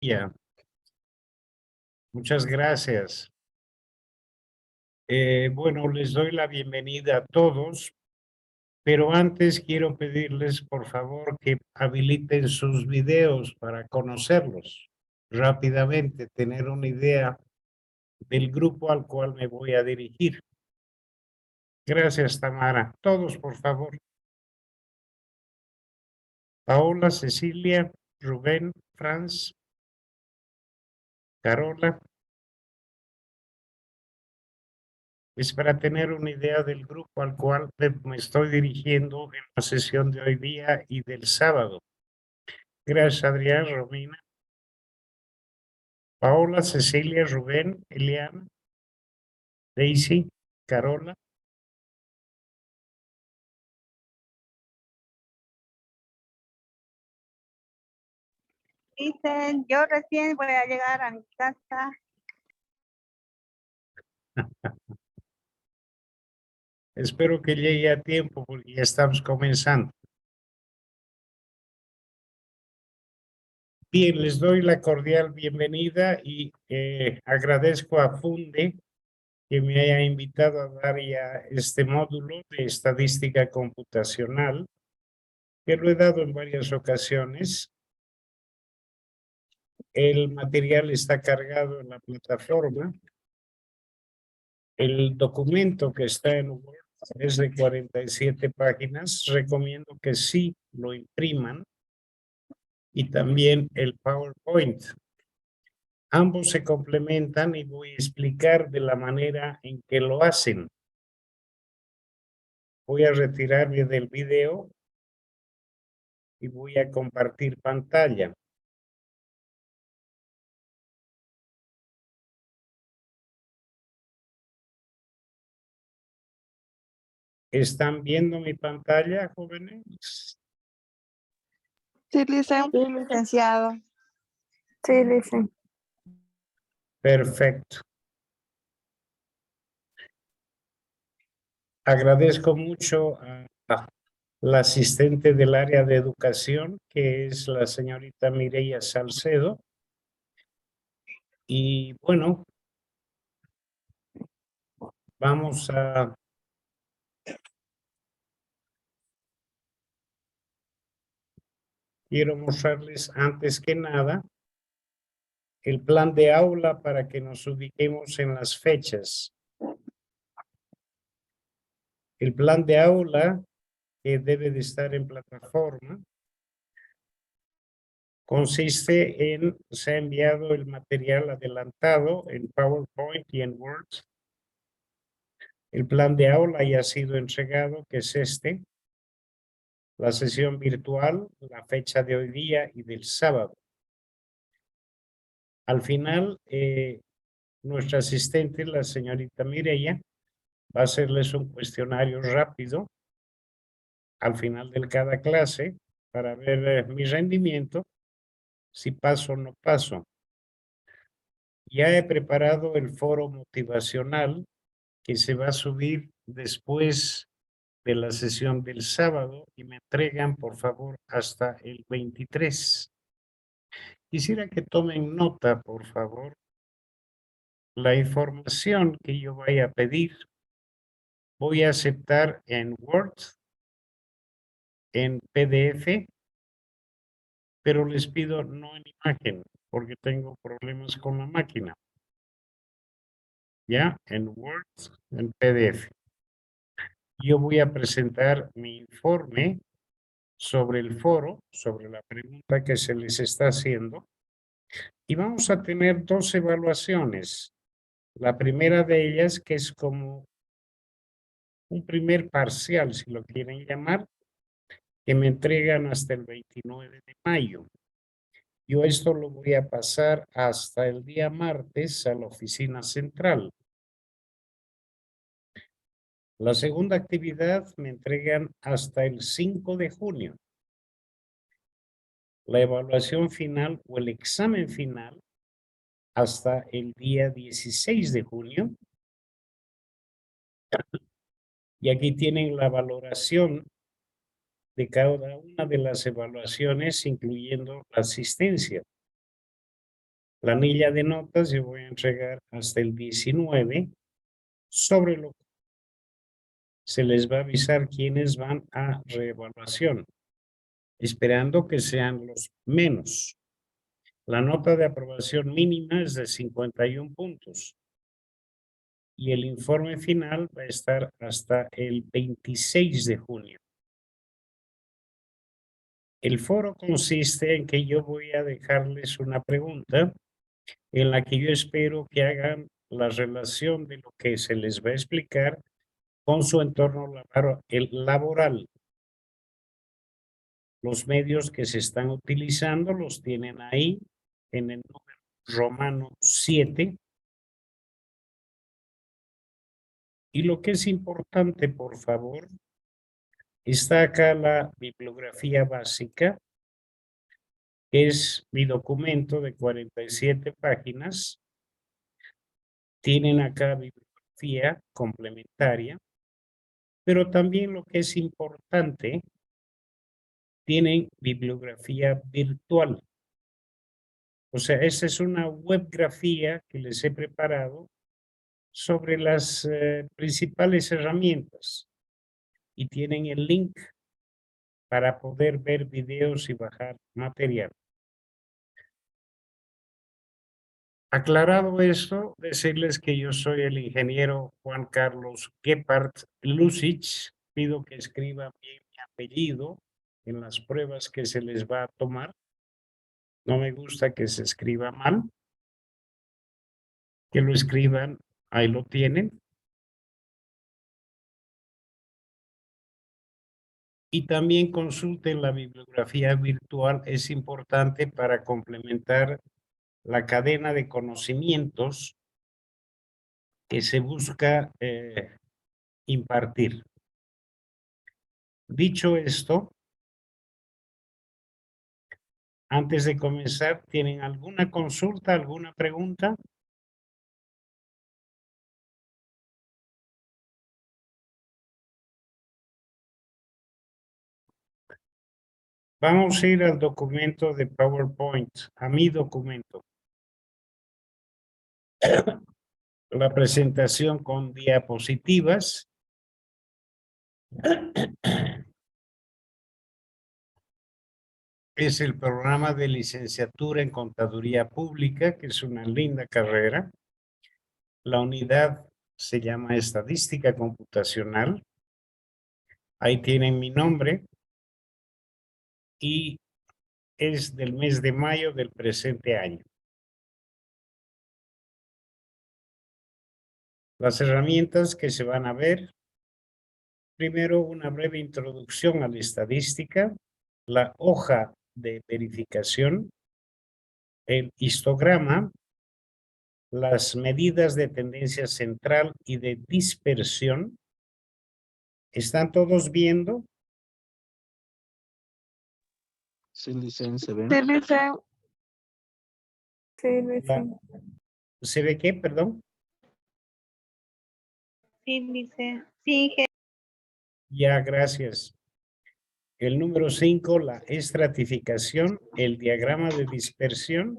Ya. Muchas gracias. Bueno, les doy la bienvenida a todos, pero antes quiero pedirles, por favor, que habiliten sus videos para conocerlos rápidamente, tener una idea del grupo al cual me voy a dirigir. Gracias, Tamara. Todos, por favor. Paola, Cecilia, Rubén, Franz, Carola. Es para tener una idea del grupo al cual me estoy dirigiendo en la sesión de hoy día y del sábado. Gracias, Adrián, Romina, Paola, Cecilia, Rubén, Eliana, Daisy, Carola. Dicen, yo recién voy a llegar a mi casa. Espero que llegue a tiempo porque ya estamos comenzando. Bien, les doy la cordial bienvenida y agradezco a Funde que me haya invitado a dar ya este módulo de estadística computacional, que lo he dado en varias ocasiones. El material está cargado en la plataforma. El documento que está en Word es de 47 páginas. Recomiendo que sí lo impriman. Y también el PowerPoint. Ambos se complementan y voy a explicar de la manera en que lo hacen. Voy a retirarme del video y voy a compartir pantalla. ¿Están viendo mi pantalla, jóvenes? Sí, licenciado. Sí, dicen. Perfecto. Agradezco mucho a la asistente del área de educación, que es la señorita Mireya Salcedo. Y bueno, vamos a quiero mostrarles antes que nada el plan de aula para que nos ubiquemos en las fechas. El plan de aula que debe de estar en plataforma consiste en, se ha enviado el material adelantado en PowerPoint y en Word. El plan de aula ya ha sido entregado, que es este. La sesión virtual, la fecha de hoy día y del sábado. Al final, nuestra asistente, la señorita Mireya, va a hacerles un cuestionario rápido al final de cada clase para ver mi rendimiento, si paso o no paso. Ya he preparado el foro motivacional que se va a subir después de la sesión del sábado y me entregan, por favor, hasta el 23. Quisiera que tomen nota, por favor. La información que yo vaya a pedir, voy a aceptar en Word, en PDF, pero les pido no en imagen, porque tengo problemas con la máquina. Ya, en Word, en PDF. Yo voy a presentar mi informe sobre el foro, sobre la pregunta que se les está haciendo, y vamos a tener 2 evaluaciones. La primera de ellas, que es como un primer parcial, si lo quieren llamar, que me entregan hasta el 29 de mayo. Yo esto lo voy a pasar hasta el día martes a la oficina central. La segunda actividad me entregan hasta el 5 de junio. La evaluación final o el examen final hasta el día 16 de junio. Y aquí tienen la valoración de cada una de las evaluaciones, incluyendo la asistencia. La anilla de notas yo voy a entregar hasta el 19, sobre lo que se les va a avisar quiénes van a reevaluación, esperando que sean los menos. La nota de aprobación mínima es de 51 puntos. Y el informe final va a estar hasta el 26 de junio. El foro consiste en que yo voy a dejarles una pregunta en la que yo espero que hagan la relación de lo que se les va a explicar con su entorno laboral. Los medios que se están utilizando los tienen ahí en el número romano 7. Y lo que es importante, por favor, está acá la bibliografía básica. Es mi documento de 47 páginas. Tienen acá bibliografía complementaria, pero también lo que es importante, tienen bibliografía virtual. O sea, esta es una webgrafía que les he preparado sobre las principales herramientas y tienen el link para poder ver videos y bajar material. Aclarado esto, decirles que yo soy el ingeniero Juan Carlos Gebhardt Lusich. Pido que escriban bien mi apellido en las pruebas que se les va a tomar. No me gusta que se escriba mal. Que lo escriban, ahí lo tienen. Y también consulten la bibliografía virtual, es importante para complementar la cadena de conocimientos que se busca impartir. Dicho esto, antes de comenzar, ¿tienen alguna consulta, alguna pregunta? Vamos a ir al documento de PowerPoint, a mi documento. La presentación con diapositivas. Es el programa de licenciatura en Contaduría Pública, que es una linda carrera. La unidad se llama Estadística Computacional. Ahí tienen mi nombre. Y es del mes de mayo del presente año. Las herramientas que se van a ver. Primero, una breve introducción a la estadística, la hoja de verificación, el histograma, las medidas de tendencia central y de dispersión. ¿Están todos viendo? Sí, licencia, ¿ven? Sí, licencia. Sí, licencia. ¿Se ve qué? Perdón. Sí, dice. Sí, Ya, gracias. El número 5, la estratificación, el diagrama de dispersión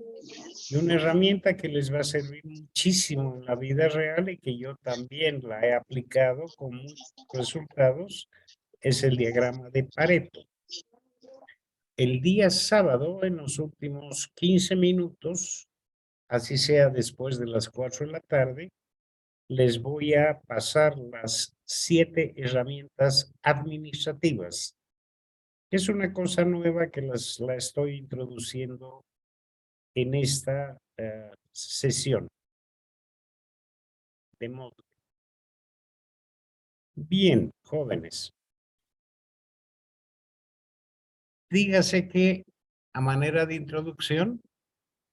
y una herramienta que les va a servir muchísimo en la vida real y que yo también la he aplicado con muchos resultados, es el diagrama de Pareto. El día sábado, en los últimos 15 minutos, así sea después de las 4 de la tarde, les voy a pasar las 7 herramientas administrativas. Es una cosa nueva que la estoy introduciendo en esta sesión de módulo. Bien, jóvenes. Dígase que, a manera de introducción,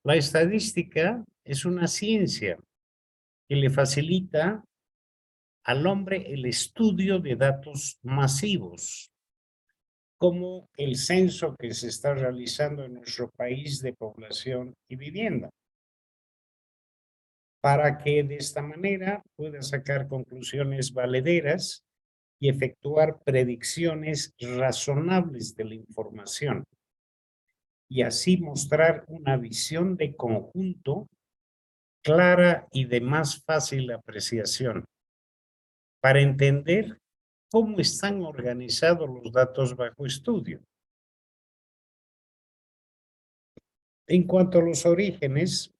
la estadística es una ciencia que le facilita al hombre el estudio de datos masivos, como el censo que se está realizando en nuestro país de población y vivienda, para que de esta manera pueda sacar conclusiones valederas y efectuar predicciones razonables de la información. y así mostrar una visión de conjunto clara y de más fácil apreciación para entender cómo están organizados los datos bajo estudio. En cuanto a los orígenes,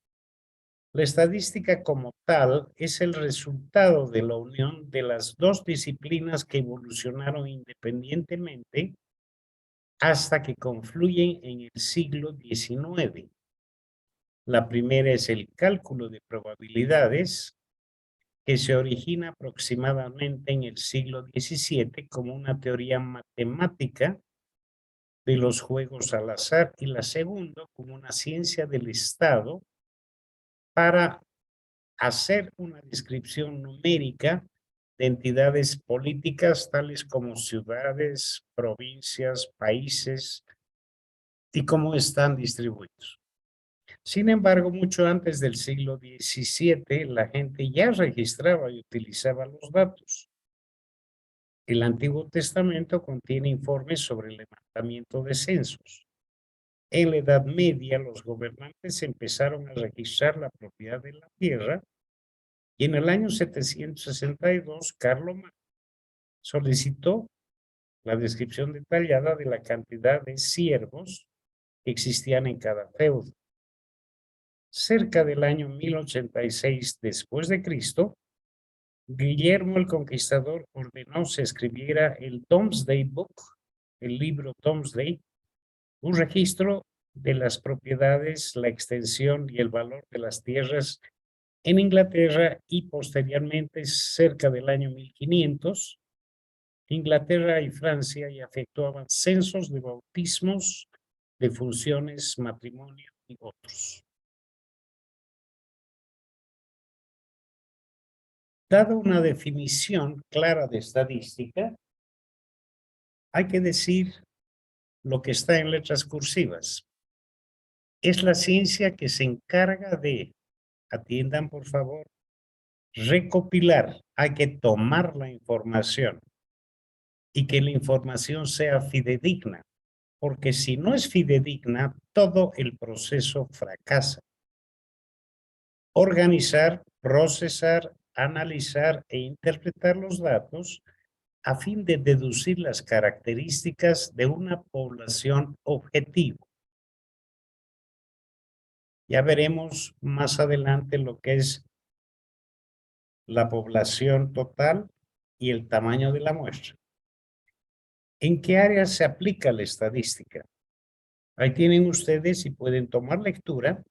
la estadística como tal es el resultado de la unión de las dos disciplinas que evolucionaron independientemente hasta que confluyen en el siglo XIX. La primera es el cálculo de probabilidades, que se origina aproximadamente en el siglo XVII como una teoría matemática de los juegos al azar, y la segunda como una ciencia del Estado para hacer una descripción numérica de entidades políticas tales como ciudades, provincias, países y cómo están distribuidos. Sin embargo, mucho antes del siglo XVII, la gente ya registraba y utilizaba los datos. El Antiguo Testamento contiene informes sobre el levantamiento de censos. En la Edad Media, los gobernantes empezaron a registrar la propiedad de la tierra y en el año 762, Carlomagno solicitó la descripción detallada de la cantidad de siervos que existían en cada feudo. Cerca del año 1086 después de Cristo, Guillermo el Conquistador ordenó se escribiera el Domesday Book, el libro Domesday, un registro de las propiedades, la extensión y el valor de las tierras en Inglaterra, y posteriormente, cerca del año 1500, Inglaterra y Francia ya efectuaban censos de bautismos, de funciones, matrimonio y otros. Dada una definición clara de estadística, hay que decir lo que está en letras cursivas. Es la ciencia que se encarga de, atiendan por favor, recopilar, hay que tomar la información y que la información sea fidedigna, porque si no es fidedigna, todo el proceso fracasa. Organizar, procesar, analizar e interpretar los datos a fin de deducir las características de una población objetivo. Ya veremos más adelante lo que es la población total y el tamaño de la muestra. ¿En qué áreas se aplica la estadística? Ahí tienen ustedes y pueden tomar lectura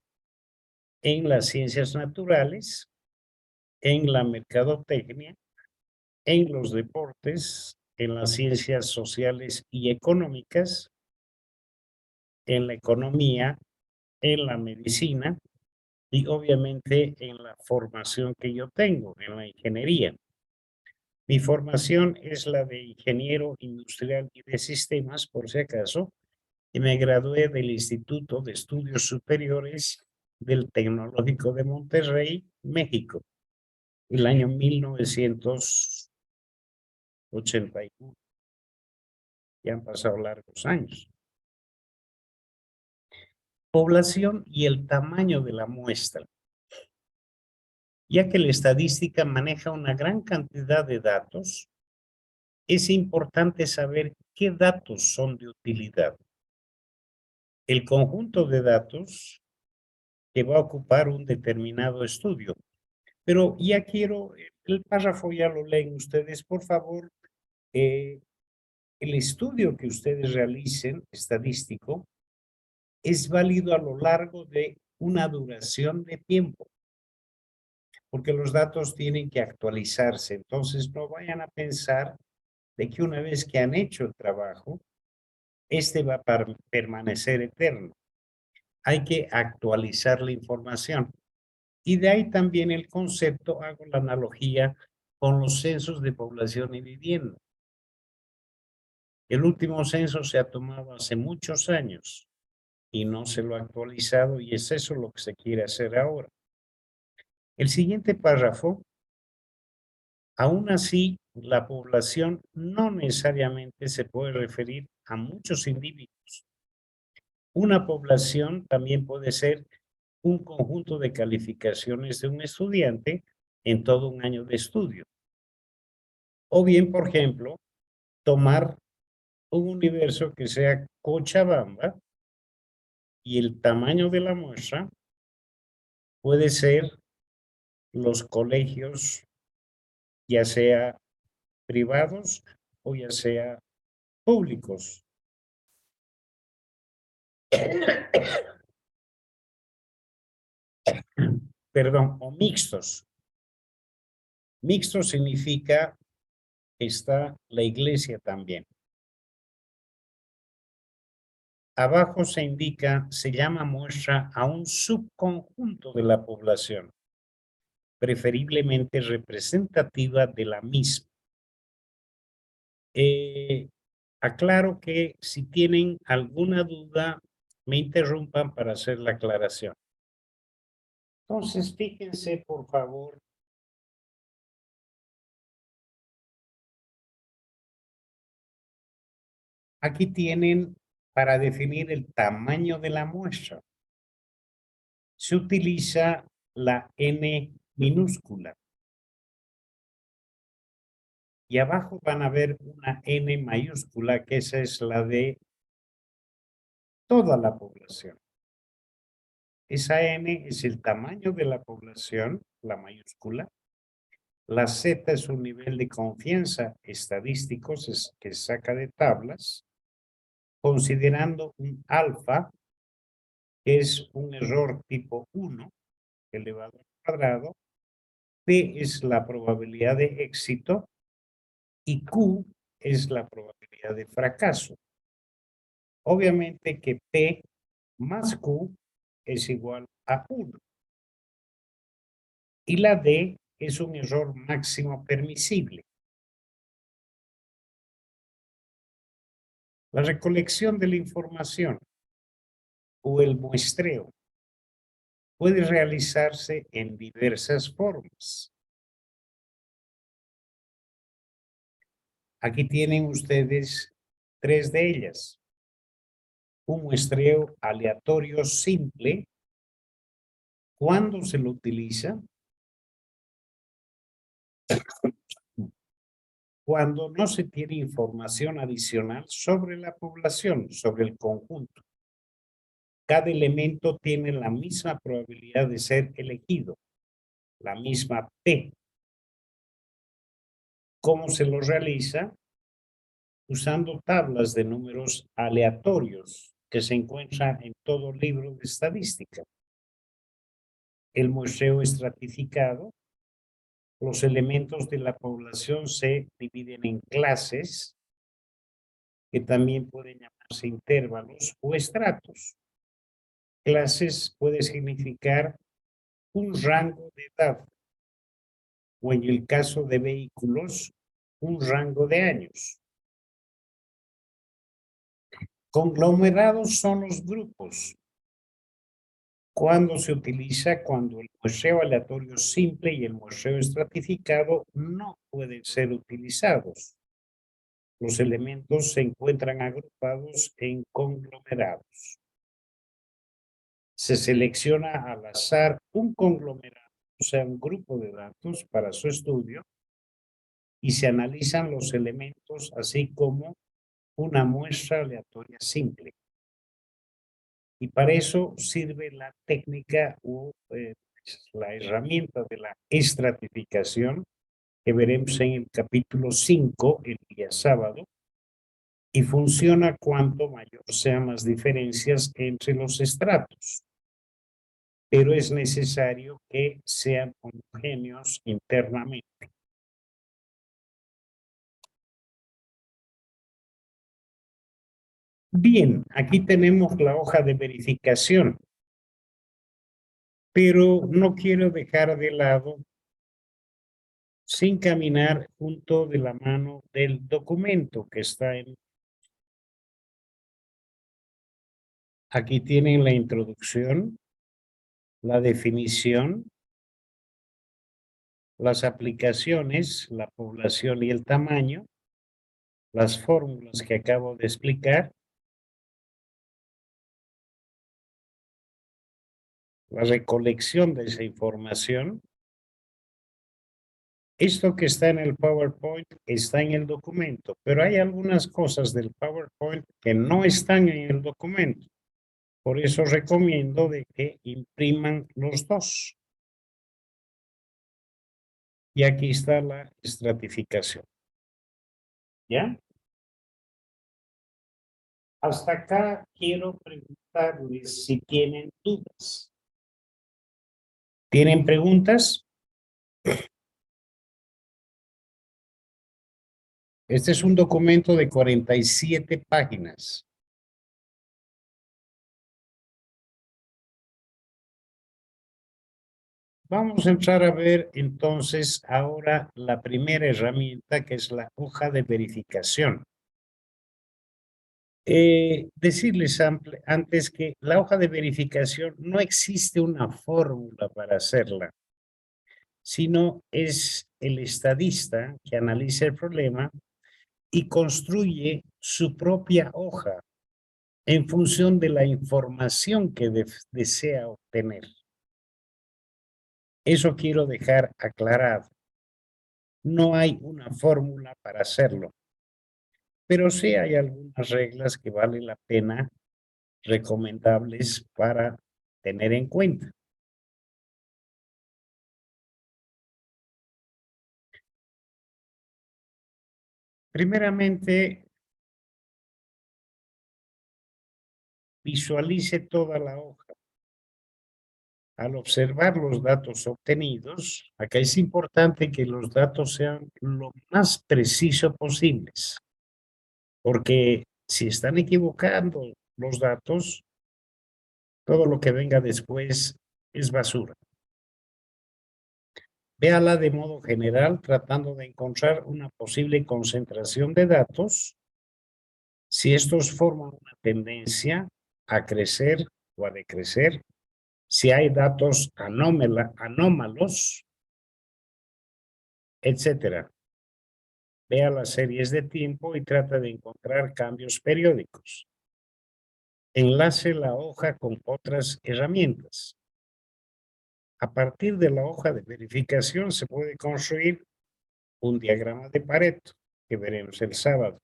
en las ciencias naturales, en la mercadotecnia, en los deportes, en las ciencias sociales y económicas, en la economía, en la medicina y obviamente en la formación que yo tengo, en la ingeniería. Mi formación es la de ingeniero industrial y de sistemas, por si acaso, y me gradué del Instituto de Estudios Superiores del Tecnológico de Monterrey, México, el año 1981. Ya han pasado largos años. Población y el tamaño de la muestra. Ya que la estadística maneja una gran cantidad de datos, es importante saber qué datos son de utilidad. El conjunto de datos que va a ocupar un determinado estudio. Pero ya quiero, el párrafo ya lo leen ustedes, por favor. El estudio que ustedes realicen, estadístico, es válido a lo largo de una duración de tiempo, porque los datos tienen que actualizarse. Entonces, no vayan a pensar de que una vez que han hecho el trabajo, este va a permanecer eterno. Hay que actualizar la información. Y de ahí también el concepto, hago la analogía con los censos de población y vivienda. El último censo se ha tomado hace muchos años y no se lo ha actualizado, y es eso lo que se quiere hacer ahora. El siguiente párrafo, aún así, la población no necesariamente se puede referir a muchos individuos. Una población también puede ser un conjunto de calificaciones de un estudiante en todo un año de estudio. O bien, por ejemplo, tomar un universo que sea Cochabamba y el tamaño de la muestra puede ser los colegios, ya sea privados o ya sea públicos. Perdón, o mixtos. Mixto significa está la iglesia también. Abajo se indica, se llama muestra a un subconjunto de la población, preferiblemente representativa de la misma. Aclaro que si tienen alguna duda, me interrumpan para hacer la aclaración. Entonces, fíjense, por favor. Aquí tienen para definir el tamaño de la muestra. Se utiliza la N minúscula. Y abajo van a ver una N mayúscula, que esa es la de toda la población. Esa N es el tamaño de la población, la mayúscula. La Z es un nivel de confianza estadístico que se saca de tablas, considerando un alfa, que es un error tipo 1, elevado al cuadrado. P es la probabilidad de éxito y Q es la probabilidad de fracaso. Obviamente que P más Q es igual a 1. Y la D es un error máximo permisible. La recolección de la información o el muestreo puede realizarse en diversas formas. Aquí tienen ustedes 3 de ellas. Un muestreo aleatorio simple. ¿Cuándo se lo utiliza? Cuando no se tiene información adicional sobre la población, sobre el conjunto. Cada elemento tiene la misma probabilidad de ser elegido, la misma P. ¿Cómo se lo realiza? Usando tablas de números aleatorios que se encuentran en todo libro de estadística. El muestreo estratificado. Los elementos de la población se dividen en clases, que también pueden llamarse intervalos o estratos. Clases puede significar un rango de edad, o en el caso de vehículos, un rango de años. Conglomerados son los grupos. ¿Cuándo se utiliza? Cuando el muestreo aleatorio simple y el muestreo estratificado no pueden ser utilizados. Los elementos se encuentran agrupados en conglomerados. Se selecciona al azar un conglomerado, o sea, un grupo de datos para su estudio, y se analizan los elementos así como una muestra aleatoria simple. Y para eso sirve la técnica o la herramienta de la estratificación que veremos en el capítulo 5 el día sábado, y funciona cuanto mayor sean las diferencias entre los estratos. Pero es necesario que sean homogéneos internamente. Bien, aquí tenemos la hoja de verificación, pero no quiero dejar de lado sin caminar junto de la mano del documento que está en. Aquí tienen la introducción, la definición, las aplicaciones, la población y el tamaño, las fórmulas que acabo de explicar, la recolección de esa información. Esto que está en el PowerPoint está en el documento, pero hay algunas cosas del PowerPoint que no están en el documento. Por eso recomiendo de que impriman los dos. Y aquí está la estratificación. ¿Ya? Hasta acá quiero preguntarles si tienen dudas. ¿Tienen preguntas? Este es un documento de 47 páginas. Vamos a entrar a ver entonces ahora la primera herramienta, que es la hoja de verificación. Decirles antes que la hoja de verificación no existe una fórmula para hacerla, sino es el estadista que analiza el problema y construye su propia hoja en función de la información que desea obtener. Eso quiero dejar aclarado. No hay una fórmula para hacerlo, pero sí hay algunas reglas que vale la pena recomendables para tener en cuenta. Primeramente, visualice toda la hoja. Al observar los datos obtenidos, acá es importante que los datos sean lo más precisos posibles, porque si están equivocando los datos, todo lo que venga después es basura. Véala de modo general, tratando de encontrar una posible concentración de datos, si estos forman una tendencia a crecer o a decrecer, si hay datos anómalos, etcétera. Vea las series de tiempo y trata de encontrar cambios periódicos. Enlace la hoja con otras herramientas. A partir de la hoja de verificación se puede construir un diagrama de Pareto, que veremos el sábado.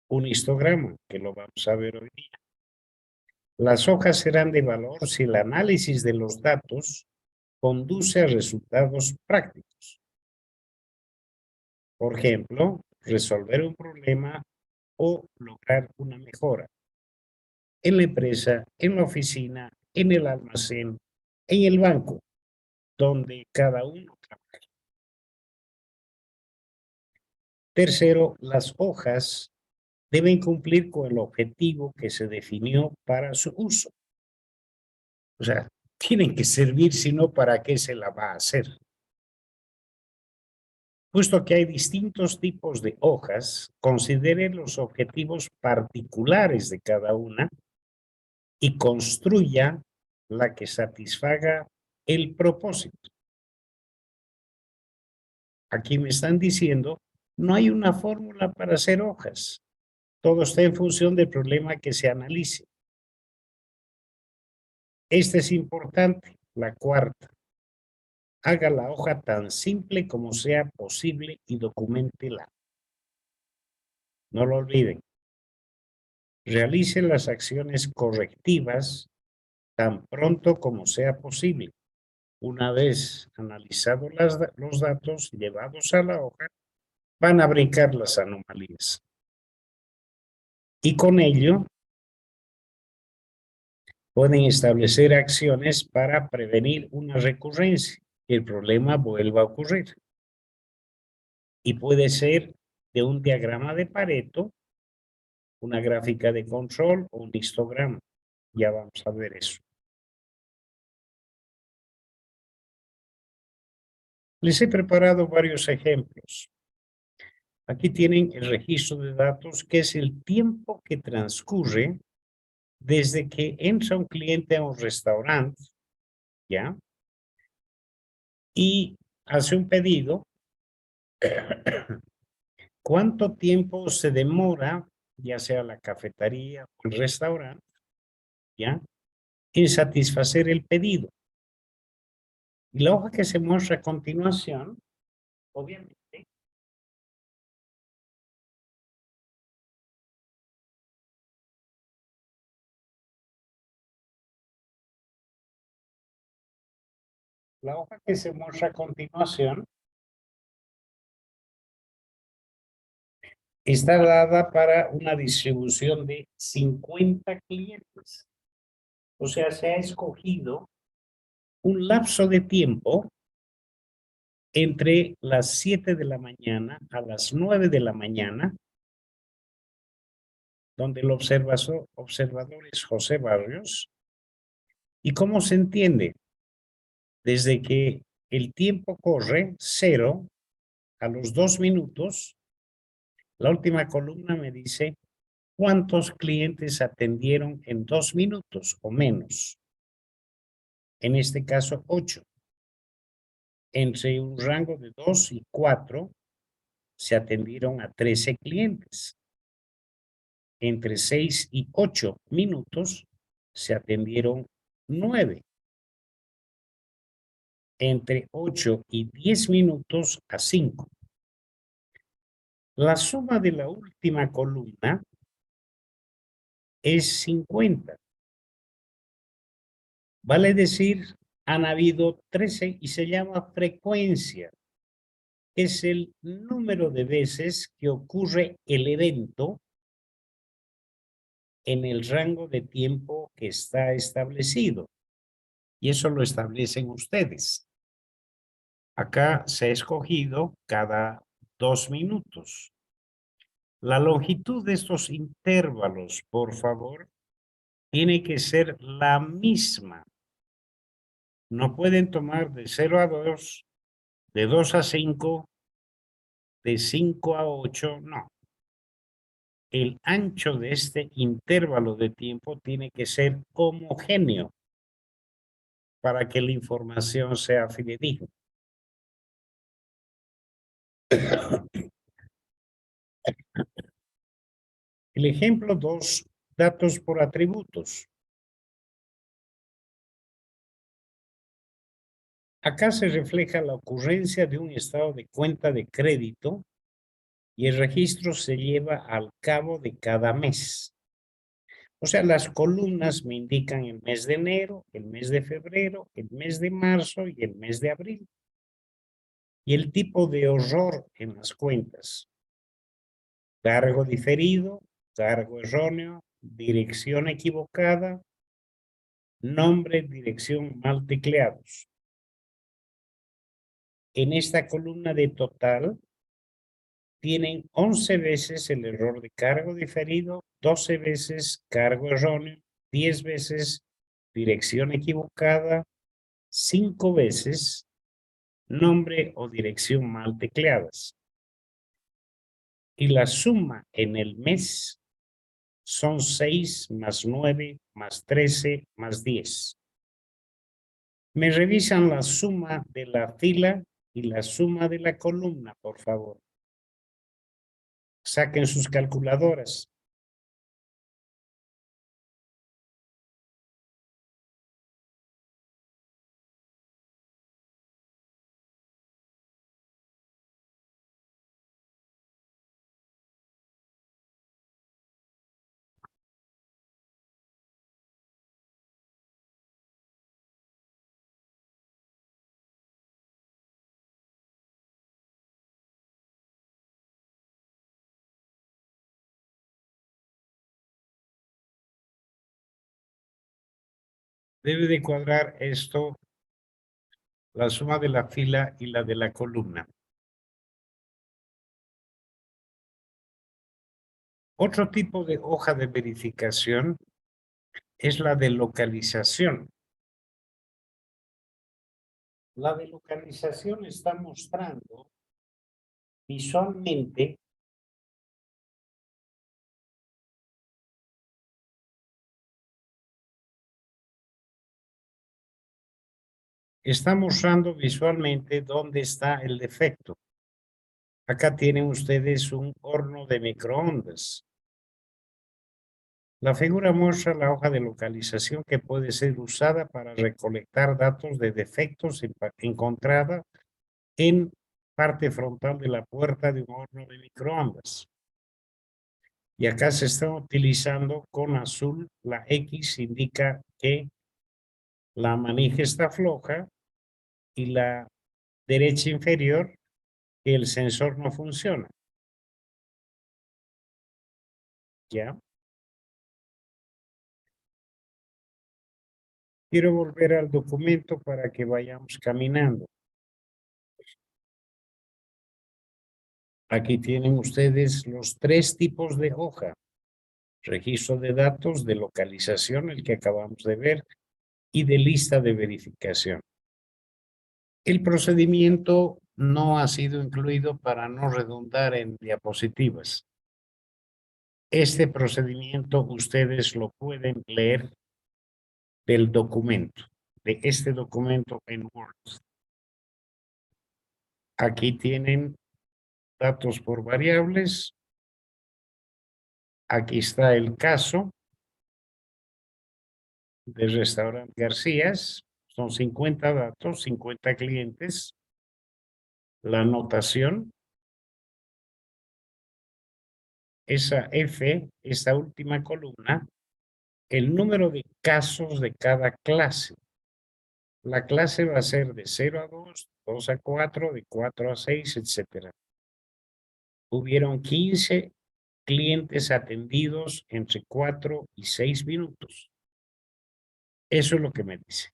Un histograma, que lo vamos a ver hoy día. Las hojas serán de valor si el análisis de los datos conduce a resultados prácticos. Por ejemplo, resolver un problema o lograr una mejora en la empresa, en la oficina, en el almacén, en el banco, donde cada uno trabaja. Tercero, las hojas deben cumplir con el objetivo que se definió para su uso. O sea, tienen que servir, sino para qué se la va a hacer. Puesto que hay distintos tipos de hojas, considere los objetivos particulares de cada una y construya la que satisfaga el propósito. Aquí me están diciendo, no hay una fórmula para hacer hojas. Todo está en función del problema que se analice. Esta es importante, la cuarta. Haga la hoja tan simple como sea posible y documéntela. No lo olviden. Realice las acciones correctivas tan pronto como sea posible. Una vez analizados los datos llevados a la hoja, van a brincar las anomalías. Y con ello, pueden establecer acciones para prevenir una recurrencia, que el problema vuelva a ocurrir. Y puede ser de un diagrama de Pareto, una gráfica de control o un histograma. Ya vamos a ver eso. Les he preparado varios ejemplos. Aquí tienen el registro de datos, que es el tiempo que transcurre desde que entra un cliente a un restaurante, ¿ya? Y hace un pedido. ¿Cuánto tiempo se demora, ya sea la cafetería o el restaurante, ¿ya? en satisfacer el pedido. Y la hoja que se muestra a continuación, obviamente, la hoja que se muestra a continuación está dada para una distribución de 50 clientes. O sea, se ha escogido un lapso de tiempo entre las 7 de la mañana a las 9 de la mañana, donde el observador es José Barrios. ¿Y cómo se entiende? Desde que el tiempo corre 0 a los 2 minutos, la última columna me dice cuántos clientes atendieron en 2 minutos o menos. En este caso, 8. Entre un rango de 2 y 4 se atendieron a 13 clientes. Entre 6 y 8 minutos se atendieron 9. Entre 8 y 10 minutos a 5. La suma de la última columna es 50. Vale decir, han habido 13 y se llama frecuencia. Es el número de veces que ocurre el evento en el rango de tiempo que está establecido. Y eso lo establecen ustedes. Acá se ha escogido cada 2 minutos. La longitud de estos intervalos, por favor, tiene que ser la misma. No pueden tomar de 0 a 2, de 2 a 5, de 5 a 8, no. El ancho de este intervalo de tiempo tiene que ser homogéneo para que la información sea fidedigna. El ejemplo 2, datos por atributos. Acá se refleja la ocurrencia de un estado de cuenta de crédito y el registro se lleva al cabo de cada mes. O sea, las columnas me indican el mes de enero, el mes de febrero, el mes de marzo y el mes de abril. Y el tipo de error en las cuentas. Cargo diferido, cargo erróneo, dirección equivocada, nombre, dirección mal tecleados. En esta columna de total tienen 11 veces el error de cargo diferido, 12 veces cargo erróneo, 10 veces dirección equivocada, 5 veces nombre o dirección mal tecleadas. Y la suma en el mes son 6 más 9 más 13 más 10. Me revisan la suma de la fila y la suma de la columna, por favor. Saquen sus calculadoras. Debe de cuadrar esto, la suma de la fila y la de la columna. Otro tipo de hoja de verificación es la de localización. La de localización está mostrando visualmente dónde está el defecto. Acá tienen ustedes un horno de microondas. La figura muestra la hoja de localización que puede ser usada para recolectar datos de defectos encontrada en parte frontal de la puerta de un horno de microondas. Y acá se está utilizando con azul, la X indica que la manija está floja y la derecha inferior que el sensor no funciona. ¿Ya? Quiero volver al documento para que vayamos caminando. Aquí tienen ustedes los 3 tipos de hoja. Registro de datos, de localización, el que acabamos de ver, y de lista de verificación. El procedimiento no ha sido incluido para no redundar en diapositivas. Este procedimiento ustedes lo pueden leer del documento, de este documento en Word. Aquí tienen datos por variables. Aquí está el caso del restaurante Garcías. Son 50 datos, 50 clientes. La anotación. Esa F, esta última columna, el número de casos de cada clase. La clase va a ser de 0 a 2, 2 a 4, de 4 a 6, etc. Hubieron 15 clientes atendidos entre 4 y 6 minutos. Eso es lo que me dice.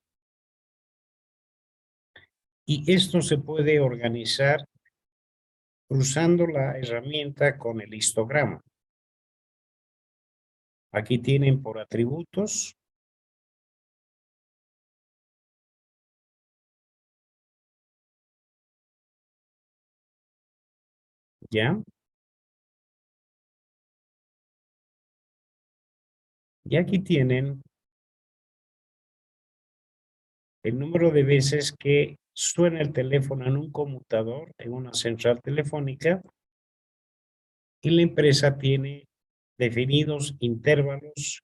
Y esto se puede organizar usando la herramienta con el histograma. Aquí tienen por atributos. ¿Ya? Y aquí tienen el número de veces que suena el teléfono en un conmutador, en una central telefónica, y la empresa tiene definidos intervalos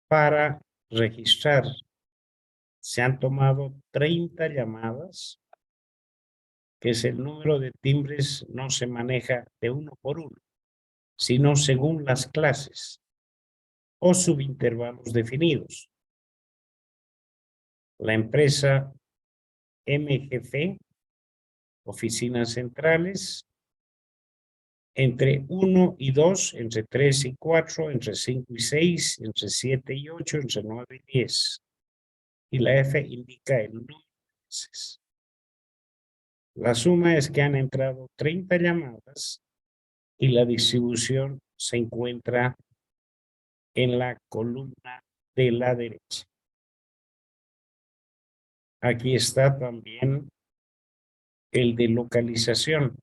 para registrar. Se han tomado 30 llamadas, que es el número de timbres, no se maneja de uno por uno, sino según las clases o subintervalos definidos. La empresa MGF, oficinas centrales, entre 1 y 2, entre 3 y 4, entre 5 y 6, entre 7 y 8, entre 9 y 10. Y la F indica el número de veces. La suma es que han entrado 30 llamadas y la distribución se encuentra en la columna de la derecha. Aquí está también el de localización.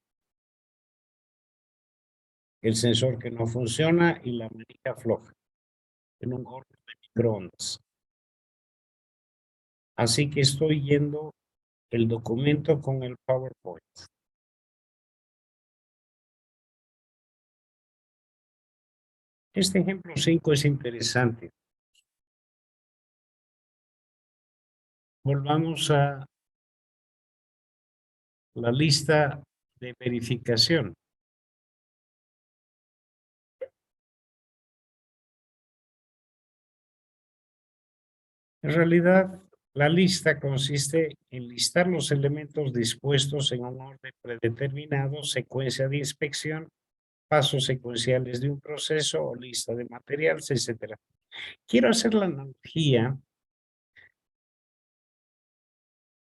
El sensor que no funciona y la manija floja en un horno de microondas. Así que estoy yendo el documento con el PowerPoint. Este ejemplo 5 es interesante. Volvamos a la lista de verificación. En realidad, la lista consiste en listar los elementos dispuestos en un orden predeterminado, secuencia de inspección, pasos secuenciales de un proceso o lista de materiales, etc. Quiero hacer la analogía.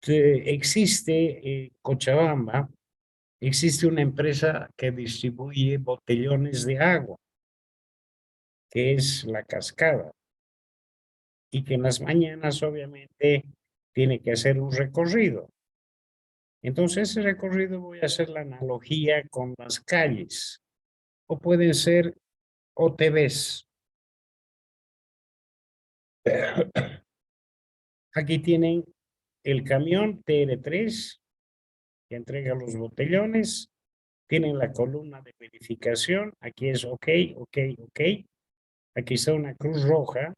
Existe Cochabamba, existe una empresa que distribuye botellones de agua, que es La Cascada, y que en las mañanas obviamente tiene que hacer un recorrido. Entonces ese recorrido voy a hacer la analogía con las calles, o pueden ser OTVs. Aquí tienen el camión TR3 que entrega los botellones, tienen la columna de verificación, aquí es OK, OK, OK, Aquí está una cruz roja.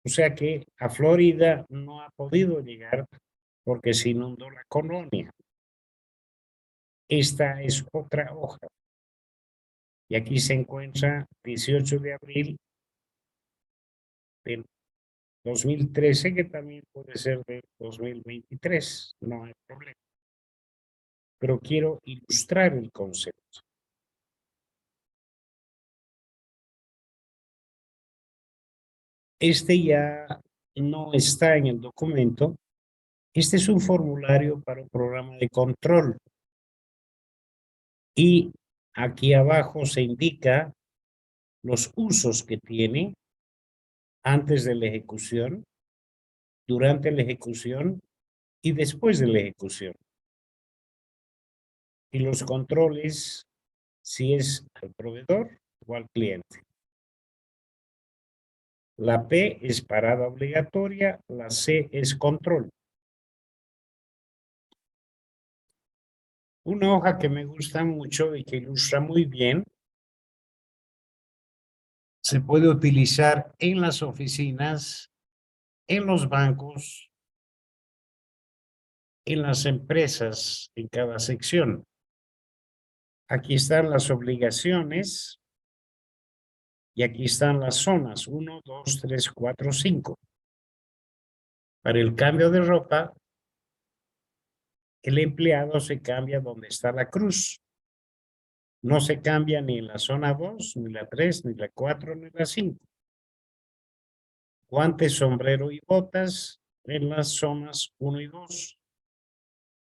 O sea que a Florida no ha podido llegar porque se inundó la colonia. Esta es otra hoja. Y aquí se encuentra 18 de abril del 2013, que también puede ser del 2023. No hay problema. Pero quiero ilustrar el concepto. Este ya no está en el documento. Este es un formulario para un programa de control. Y aquí abajo se indica los usos que tiene antes de la ejecución, durante la ejecución y después de la ejecución. Y los controles, si es al proveedor o al cliente. La P es parada obligatoria, la C es control. Una hoja que me gusta mucho y que ilustra muy bien, se puede utilizar en las oficinas, en los bancos, en las empresas, en cada sección. Aquí están las obligaciones y aquí están las zonas 1, 2, 3, 4, 5. Para el cambio de ropa, el empleado se cambia donde está la cruz. No se cambia ni en la zona 2, ni la 3, ni la 4, ni la 5. Guantes, sombrero y botas en las zonas 1 y 2.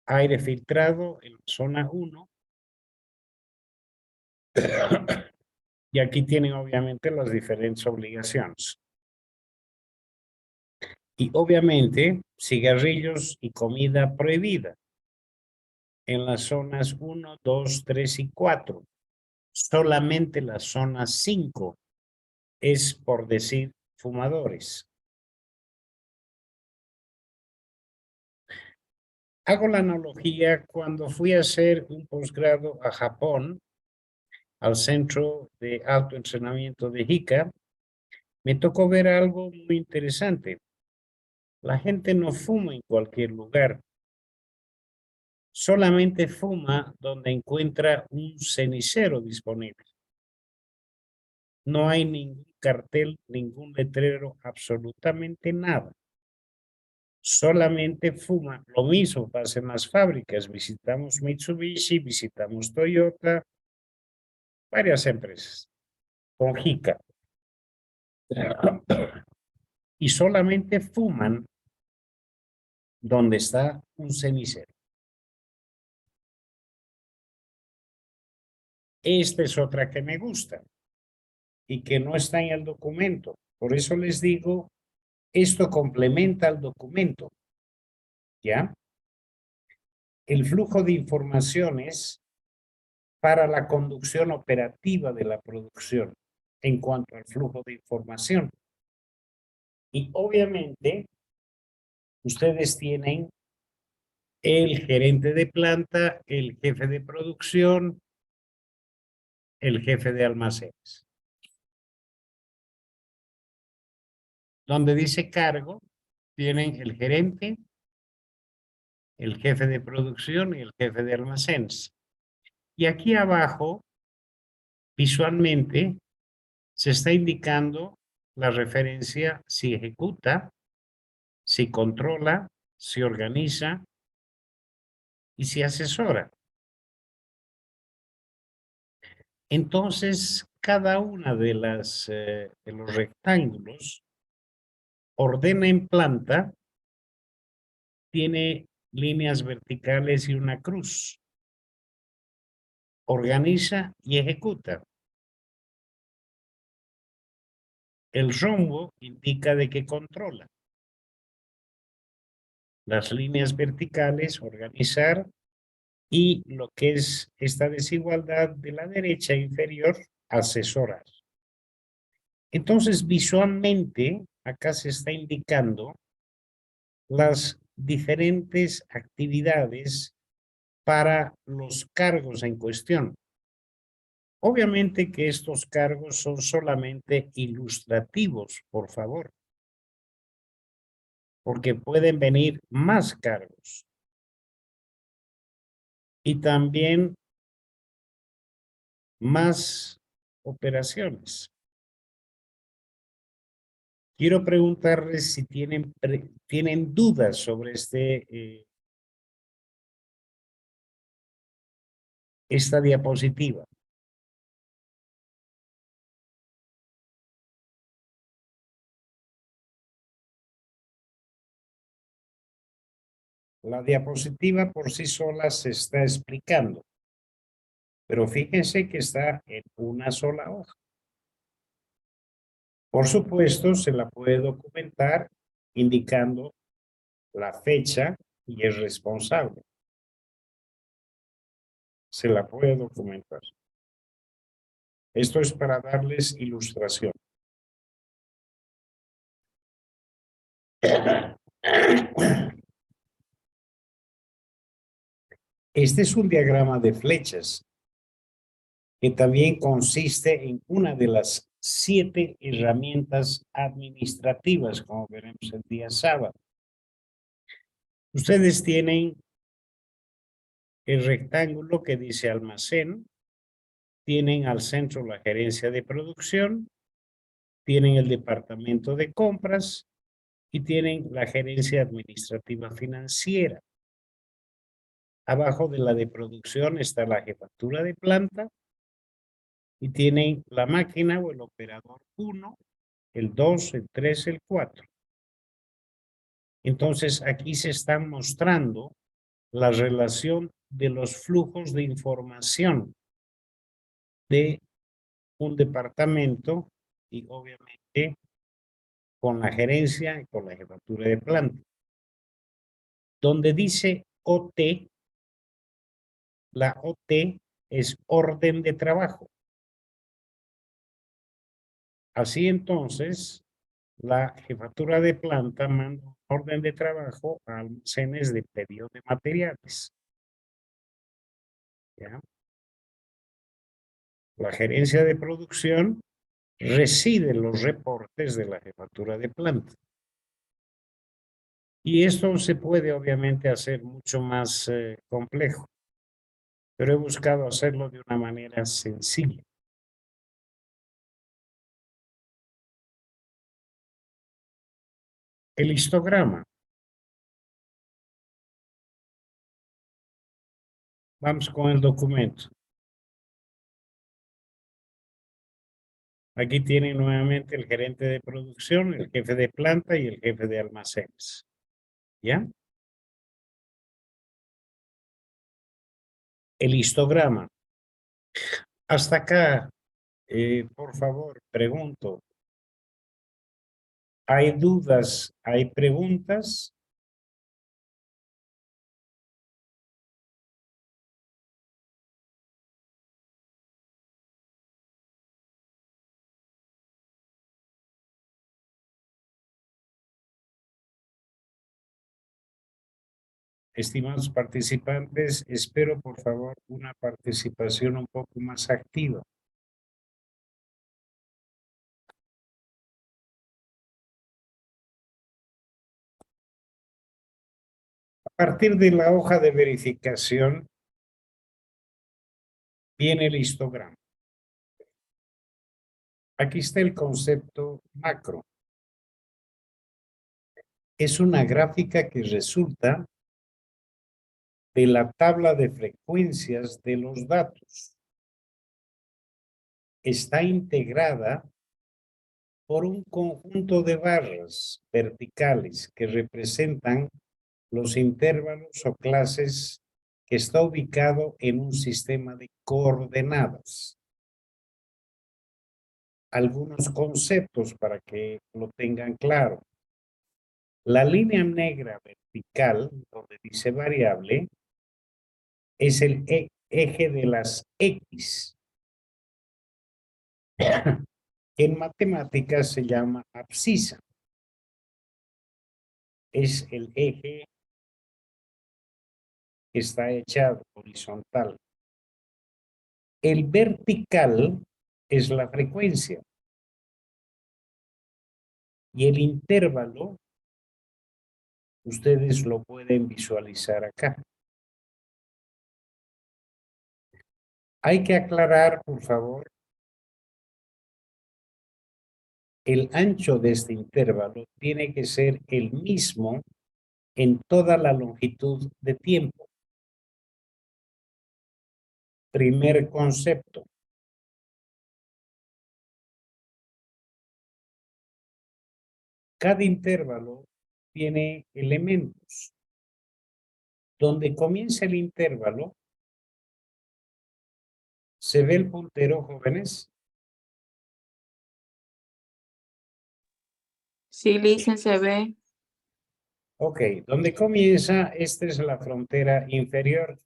Aire filtrado en la zona 1. Y aquí tienen obviamente las diferentes obligaciones. Y obviamente cigarrillos y comida prohibida en las zonas 1, 2, 3 y 4. Solamente la zona 5 es por decir fumadores. Hago la analogía cuando fui a hacer un posgrado a Japón, al Centro de Alto Entrenamiento de JICA, me tocó ver algo muy interesante. La gente no fuma en cualquier lugar. Solamente fuma donde encuentra un cenicero disponible. No hay ningún cartel, ningún letrero, absolutamente nada. Solamente fuma. Lo mismo pasa en las fábricas. Visitamos Mitsubishi, visitamos Toyota, varias empresas, con JICA. Y solamente fuman donde está un cenicero. Esta es otra que me gusta y que no está en el documento. Por eso les digo, esto complementa al documento. ¿Ya? El flujo de informaciones para la conducción operativa de la producción en cuanto al flujo de información. Y obviamente, ustedes tienen el gerente de planta, el jefe de producción, el jefe de almacenes. Donde dice cargo, tienen el gerente, el jefe de producción y el jefe de almacenes. Y aquí abajo, visualmente, se está indicando la referencia si ejecuta, si controla, si organiza y si asesora. Entonces, cada una de los rectángulos ordena en planta, tiene líneas verticales y una cruz. Organiza y ejecuta. El rombo indica de que controla. Las líneas verticales, organizar, y lo que es esta desigualdad de la derecha inferior, asesorar. Entonces, visualmente, acá se está indicando las diferentes actividades para los cargos en cuestión. Obviamente que estos cargos son solamente ilustrativos, por favor, porque pueden venir más cargos. Y también más operaciones. Quiero preguntarles si tienen dudas sobre esta diapositiva. La diapositiva por sí sola se está explicando, pero fíjense que está en una sola hoja. Por supuesto, se la puede documentar indicando la fecha y el responsable. Se la puede documentar. Esto es para darles ilustración. Este es un diagrama de flechas que también consiste en una de las 7 herramientas administrativas, como veremos el día sábado. Ustedes tienen el rectángulo que dice almacén, tienen al centro la gerencia de producción, tienen el departamento de compras y tienen la gerencia administrativa financiera. Abajo de la de producción está la jefatura de planta y tienen la máquina o el operador 1, el 2, el 3, el 4. Entonces aquí se está mostrando la relación de los flujos de información de un departamento y obviamente con la gerencia y con la jefatura de planta. Donde dice OT, la OT es orden de trabajo. Así entonces, la jefatura de planta manda un orden de trabajo a almacenes de pedido de materiales. ¿Ya? La gerencia de producción recibe los reportes de la jefatura de planta. Y esto se puede obviamente hacer mucho más complejo, pero he buscado hacerlo de una manera sencilla. El histograma. Vamos con el documento. Aquí tienen nuevamente el gerente de producción, el jefe de planta y el jefe de almacenes. ¿Ya? El histograma. Hasta acá, por favor, pregunto. ¿Hay dudas? ¿Hay preguntas? Estimados participantes, espero por favor una participación un poco más activa. A partir de la hoja de verificación viene el histograma. Aquí está el concepto macro. Es una gráfica que resulta de la tabla de frecuencias de los datos. Está integrada por un conjunto de barras verticales que representan los intervalos o clases que está ubicado en un sistema de coordenadas. Algunos conceptos para que lo tengan claro. La línea negra vertical, donde dice variable, es el eje de las X. En matemáticas se llama abscisa. Es el eje que está echado horizontal. El vertical es la frecuencia. Y el intervalo, ustedes lo pueden visualizar acá. Hay que aclarar, por favor, el ancho de este intervalo tiene que ser el mismo en toda la longitud de tiempo. Primer concepto. Cada intervalo tiene elementos. Donde comienza el intervalo, ¿se ve el puntero, jóvenes? Sí, Licen, se ve. Ok, donde comienza, esta es la frontera inferior.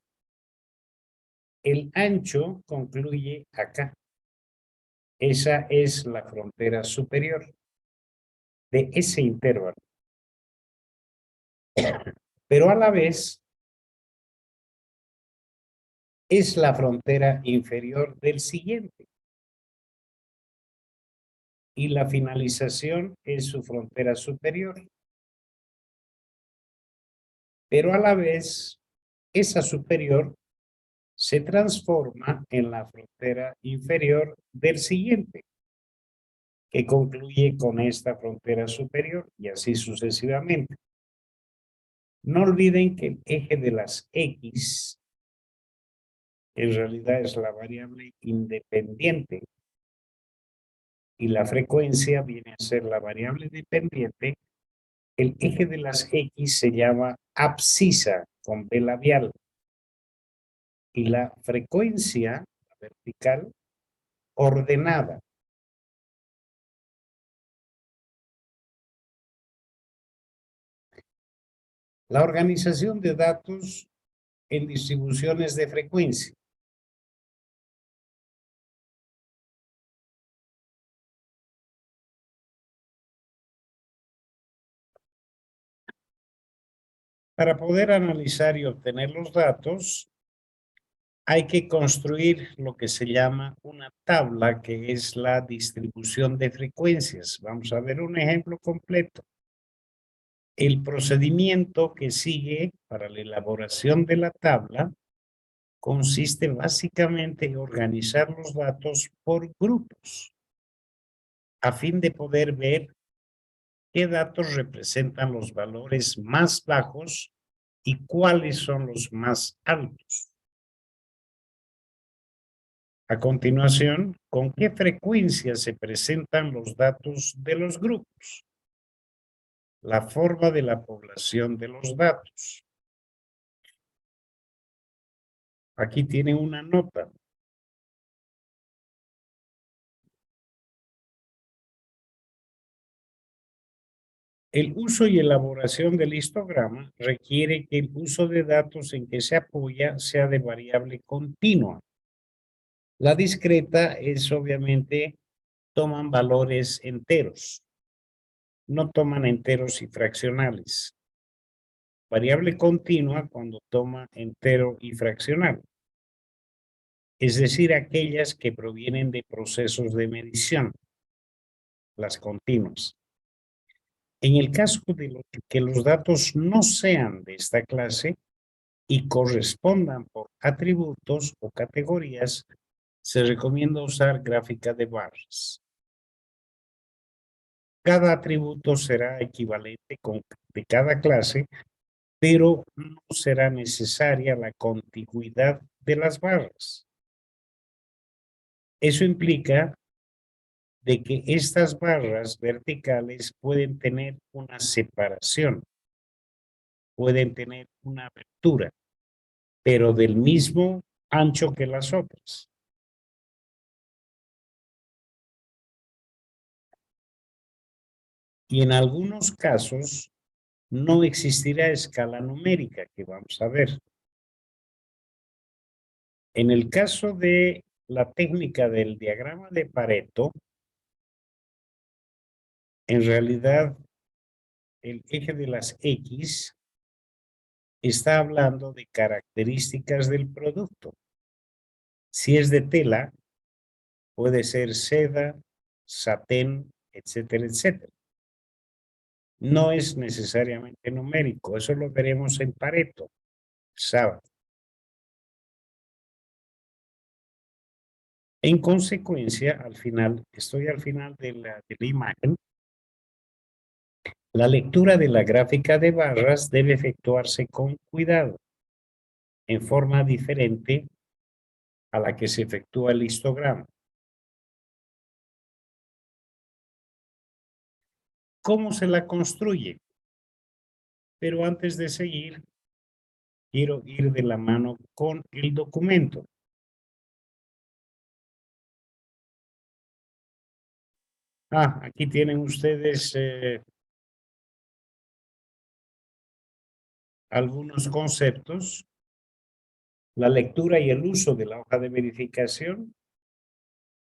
El ancho concluye acá. Esa es la frontera superior de ese intervalo. Pero a la vez es la frontera inferior del siguiente. Y la finalización es su frontera superior. Pero a la vez, esa superior se transforma en la frontera inferior del siguiente, que concluye con esta frontera superior y así sucesivamente. No olviden que el eje de las X en realidad es la variable independiente y la frecuencia viene a ser la variable dependiente. El eje de las X se llama abscisa con B labial y la frecuencia la vertical ordenada. La organización de datos en distribuciones de frecuencia. Para poder analizar y obtener los datos, hay que construir lo que se llama una tabla, que es la distribución de frecuencias. Vamos a ver un ejemplo completo. El procedimiento que sigue para la elaboración de la tabla consiste básicamente en organizar los datos por grupos, a fin de poder ver qué datos representan los valores más bajos y cuáles son los más altos. A continuación, ¿con qué frecuencia se presentan los datos de los grupos? La forma de la población de los datos. Aquí tiene una nota. El uso y elaboración del histograma requiere que el uso de datos en que se apoya sea de variable continua. La discreta es obviamente, toman valores enteros. No toman enteros y fraccionales. Variable continua cuando toma entero y fraccional. Es decir, aquellas que provienen de procesos de medición, las continuas. En el caso de que los datos no sean de esta clase y correspondan por atributos o categorías, se recomienda usar gráfica de barras. Cada atributo será equivalente de cada clase, pero no será necesaria la contigüidad de las barras. Eso implica de que estas barras verticales pueden tener una separación, pueden tener una abertura, pero del mismo ancho que las otras. Y en algunos casos no existirá escala numérica, que vamos a ver. En el caso de la técnica del diagrama de Pareto, en realidad el eje de las X está hablando de características del producto. Si es de tela, puede ser seda, satén, etcétera, etcétera. No es necesariamente numérico, eso lo veremos en Pareto, sábado. En consecuencia, estoy al final de la imagen. La lectura de la gráfica de barras debe efectuarse con cuidado, en forma diferente a la que se efectúa el histograma. ¿Cómo se la construye? Pero antes de seguir, quiero ir de la mano con el documento. Aquí tienen ustedes algunos conceptos. La lectura y el uso de la hoja de verificación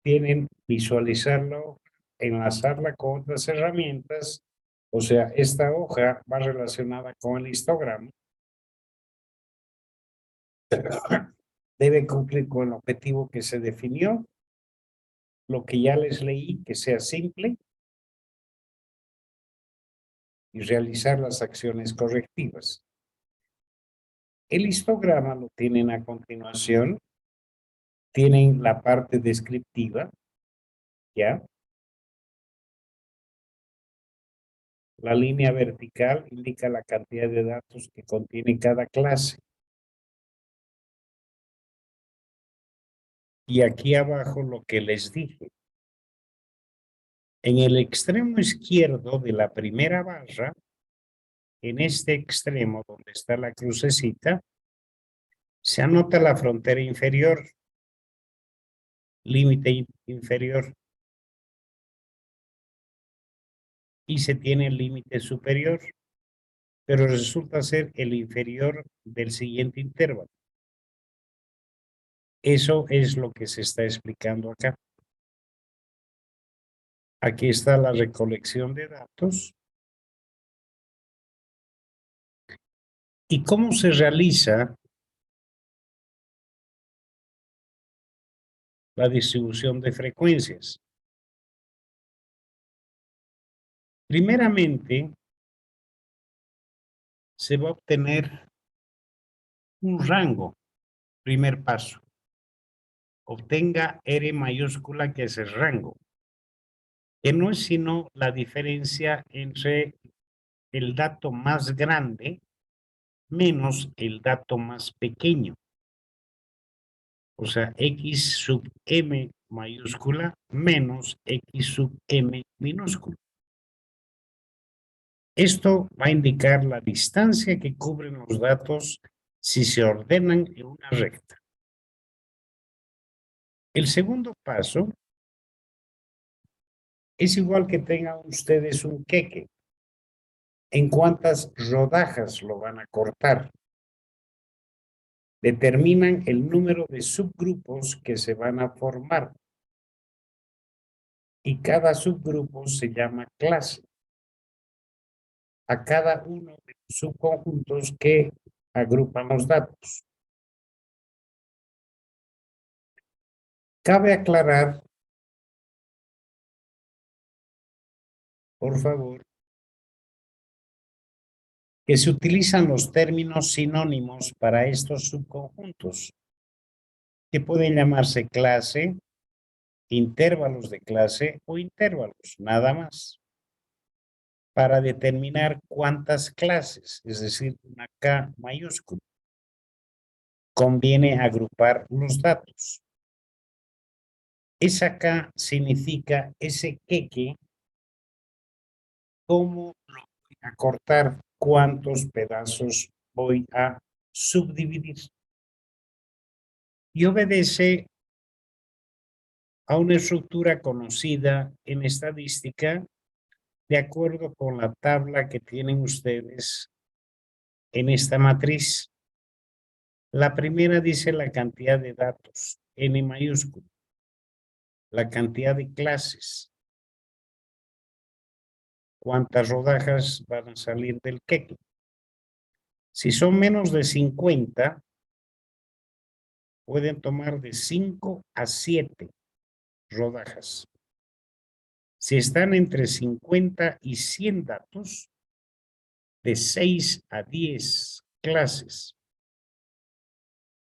tienen visualizarlo, enlazarla con otras herramientas. O sea, esta hoja va relacionada con el histograma. Debe cumplir con el objetivo que se definió. Lo que ya les leí, que sea simple. Y realizar las acciones correctivas. El histograma lo tienen a continuación. Tienen la parte descriptiva, ¿ya? La línea vertical indica la cantidad de datos que contiene cada clase. Y aquí abajo lo que les dije. En el extremo izquierdo de la primera barra, en este extremo donde está la crucecita, se anota la frontera inferior, límite inferior, y se tiene el límite superior, pero resulta ser el inferior del siguiente intervalo. Eso es lo que se está explicando acá. Aquí está la recolección de datos. ¿Y cómo se realiza la distribución de frecuencias? Primeramente, se va a obtener un rango, primer paso. Obtenga R mayúscula, que es el rango, que no es sino la diferencia entre el dato más grande menos el dato más pequeño. O sea, X sub M mayúscula menos X sub M minúscula. Esto va a indicar la distancia que cubren los datos si se ordenan en una recta. El segundo paso es igual que tengan ustedes un queque. ¿En cuántas rodajas lo van a cortar? Determinan el número de subgrupos que se van a formar. Y cada subgrupo se llama clase. A cada uno de los subconjuntos que agrupan los datos. Cabe aclarar, por favor, que se utilizan los términos sinónimos para estos subconjuntos, que pueden llamarse clase, intervalos de clase o intervalos, nada más, para determinar cuántas clases, es decir, una K mayúscula, conviene agrupar los datos. Esa K significa ese queque, cómo lo voy a cortar, cuántos pedazos voy a subdividir. Y obedece a una estructura conocida en estadística de acuerdo con la tabla que tienen ustedes en esta matriz. La primera dice la cantidad de datos, N mayúscula, la cantidad de clases, cuántas rodajas van a salir del queque. Si son menos de 50, pueden tomar de 5 a 7 rodajas. Si están entre 50 y 100 datos, de 6 a 10 clases.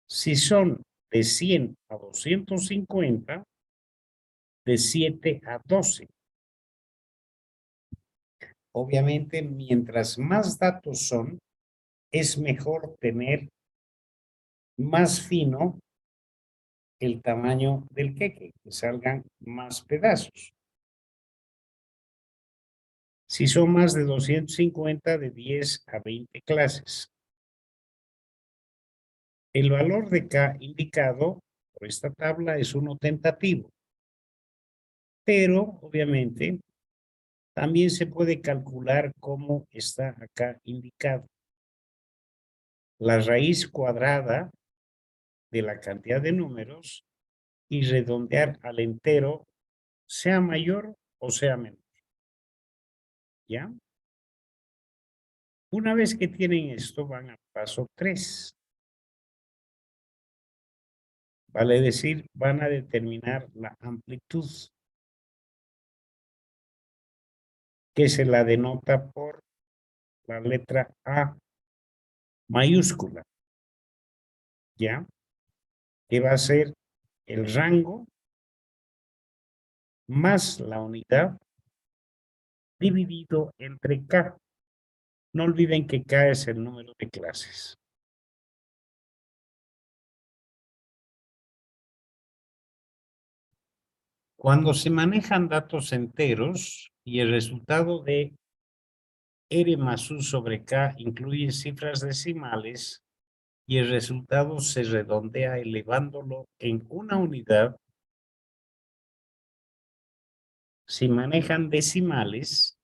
Si son de 100 a 250, de 7 a 12. Obviamente, mientras más datos son, es mejor tener más fino el tamaño del queque, que salgan más pedazos. Si son más de 250, de 10 a 20 clases. El valor de K indicado por esta tabla es uno tentativo, pero obviamente también se puede calcular como está acá indicado. La raíz cuadrada de la cantidad de números y redondear al entero, sea mayor o sea menor. ¿Ya? Una vez que tienen esto, van al paso 3. Vale decir, van a determinar la amplitud, que se la denota por la letra A mayúscula. ¿Ya? Que va a ser el rango más la unidad dividido entre K. No olviden que K es el número de clases. Cuando se manejan datos enteros y el resultado de R más U sobre K incluye cifras decimales y el resultado se redondea elevándolo en una unidad, si manejan decimales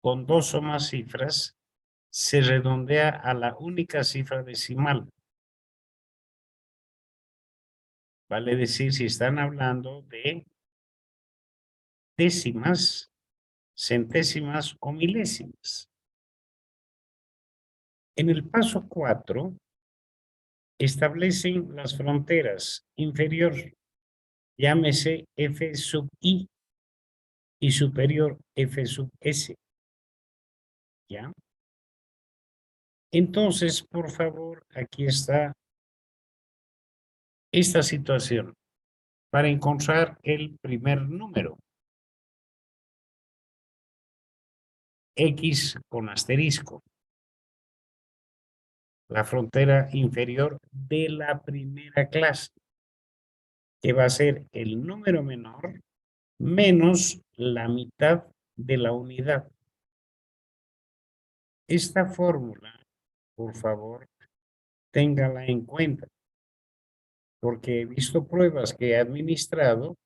con 2 o más cifras, se redondea a la única cifra decimal. Vale decir, si están hablando de décimas, centésimas o milésimas. En el paso 4, establecen las fronteras inferior, llámese F sub I, y superior F sub S. ¿Ya? Entonces, por favor, aquí está esta situación para encontrar el primer número. X con asterisco. La frontera inferior de la primera clase, que va a ser el número menor menos la mitad de la unidad. Esta fórmula, por favor, téngala en cuenta, porque he visto pruebas que he administrado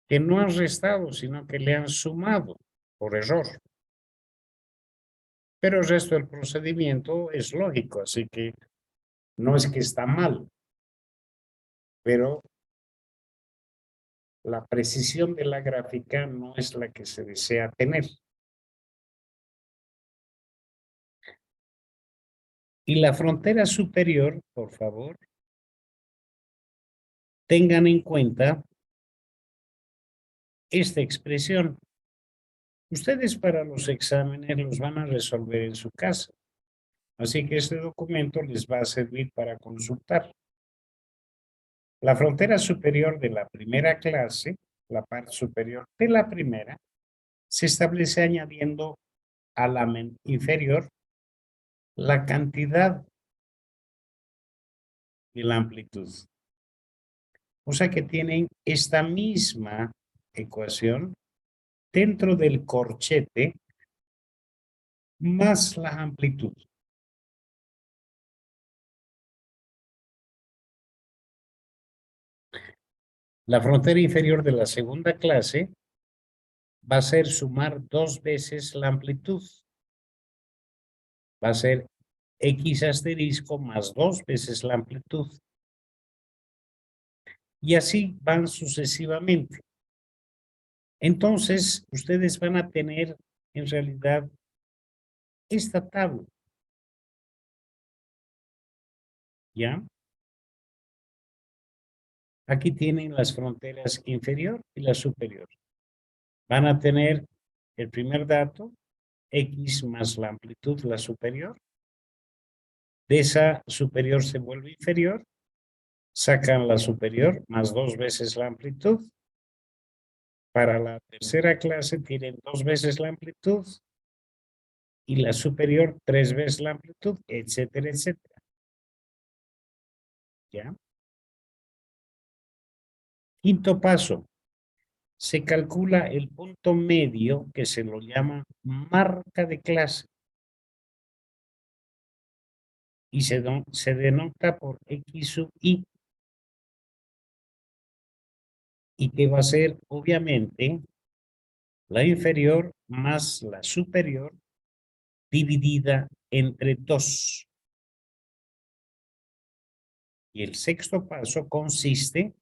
que no han restado, sino que le han sumado por error. Pero el resto del procedimiento es lógico, así que no es que está mal, pero la precisión de la gráfica no es la que se desea tener. Y la frontera superior, por favor, tengan en cuenta esta expresión. Ustedes para los exámenes los van a resolver en su casa. Así que este documento les va a servir para consultar. La frontera superior de la primera clase, la parte superior de la primera, se establece añadiendo a la inferior la cantidad y la amplitud. O sea que tienen esta misma ecuación dentro del corchete más la amplitud. La frontera inferior de la segunda clase va a ser sumar 2 veces la amplitud. Va a ser X asterisco más 2 veces la amplitud. Y así van sucesivamente. Entonces, ustedes van a tener en realidad esta tabla. ¿Ya? Aquí tienen las fronteras inferior y la superior. Van a tener el primer dato, X más la amplitud, la superior. De esa superior se vuelve inferior. Sacan la superior más 2 veces la amplitud. Para la tercera clase tienen 2 veces la amplitud y la superior 3 veces la amplitud, etcétera, etcétera. ¿Ya? Quinto paso. Se calcula el punto medio que se lo llama marca de clase y se denota por X sub I. Y que va a ser obviamente la inferior más la superior dividida entre 2. Y el sexto paso consiste en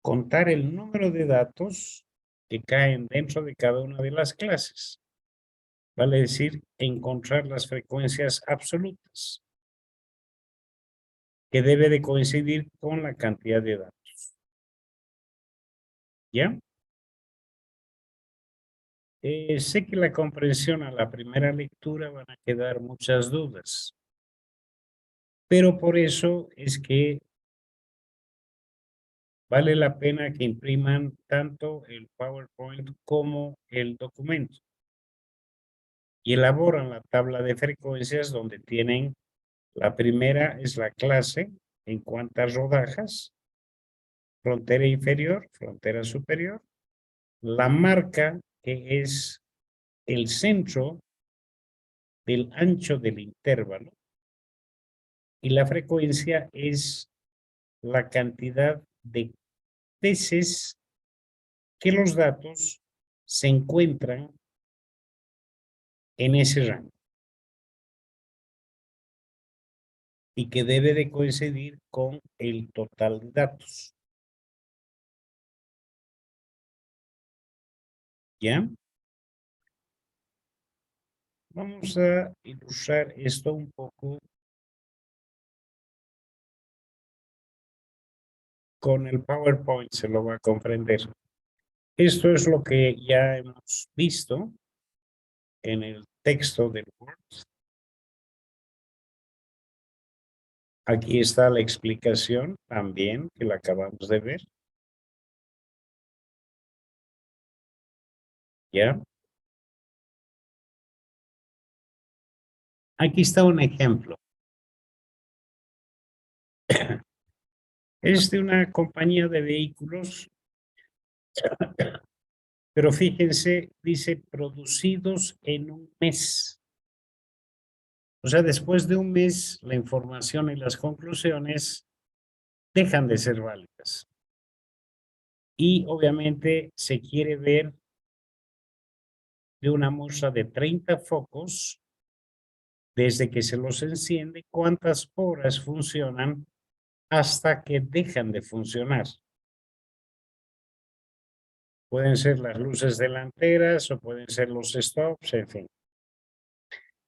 contar el número de datos que caen dentro de cada una de las clases. Vale decir, encontrar las frecuencias absolutas, que debe de coincidir con la cantidad de datos. ¿Ya? Sé que la comprensión a la primera lectura van a quedar muchas dudas, pero por eso es que vale la pena que impriman tanto el PowerPoint como el documento y elaboran la tabla de frecuencias donde tienen la primera es la clase en cuántas rodajas, frontera inferior, frontera superior, la marca que es el centro del ancho del intervalo y la frecuencia es la cantidad de veces que los datos se encuentran en ese rango y que debe de coincidir con el total de datos. ¿Ya? Vamos a ilustrar esto un poco con el PowerPoint, se lo va a comprender. Esto es lo que ya hemos visto en el texto del Word. Aquí está la explicación también, que la acabamos de ver. ¿Ya? Aquí está un ejemplo. Es de una compañía de vehículos, pero fíjense, dice producidos en un mes. O sea, después de un mes, la información y las conclusiones dejan de ser válidas. Y obviamente se quiere ver de una muestra de 30 focos, desde que se los enciende, cuántas horas funcionan hasta que dejan de funcionar. Pueden ser las luces delanteras o pueden ser los stops, en fin.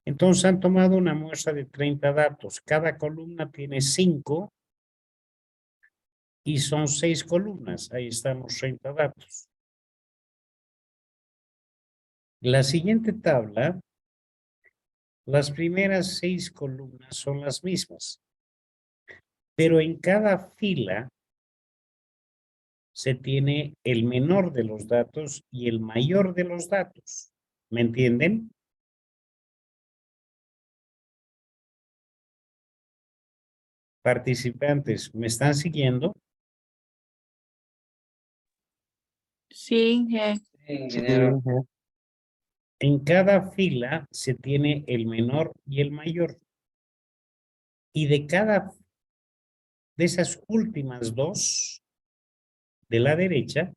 Entonces han tomado una muestra de 30 datos. Cada columna tiene 5 y son 6 columnas. Ahí están los 30 datos. La siguiente tabla, las primeras 6 columnas son las mismas, pero en cada fila se tiene el menor de los datos y el mayor de los datos. ¿Me entienden? Participantes, ¿me están siguiendo? Sí, ingeniero. En cada fila se tiene el menor y el mayor. Y de esas últimas 2 de la derecha,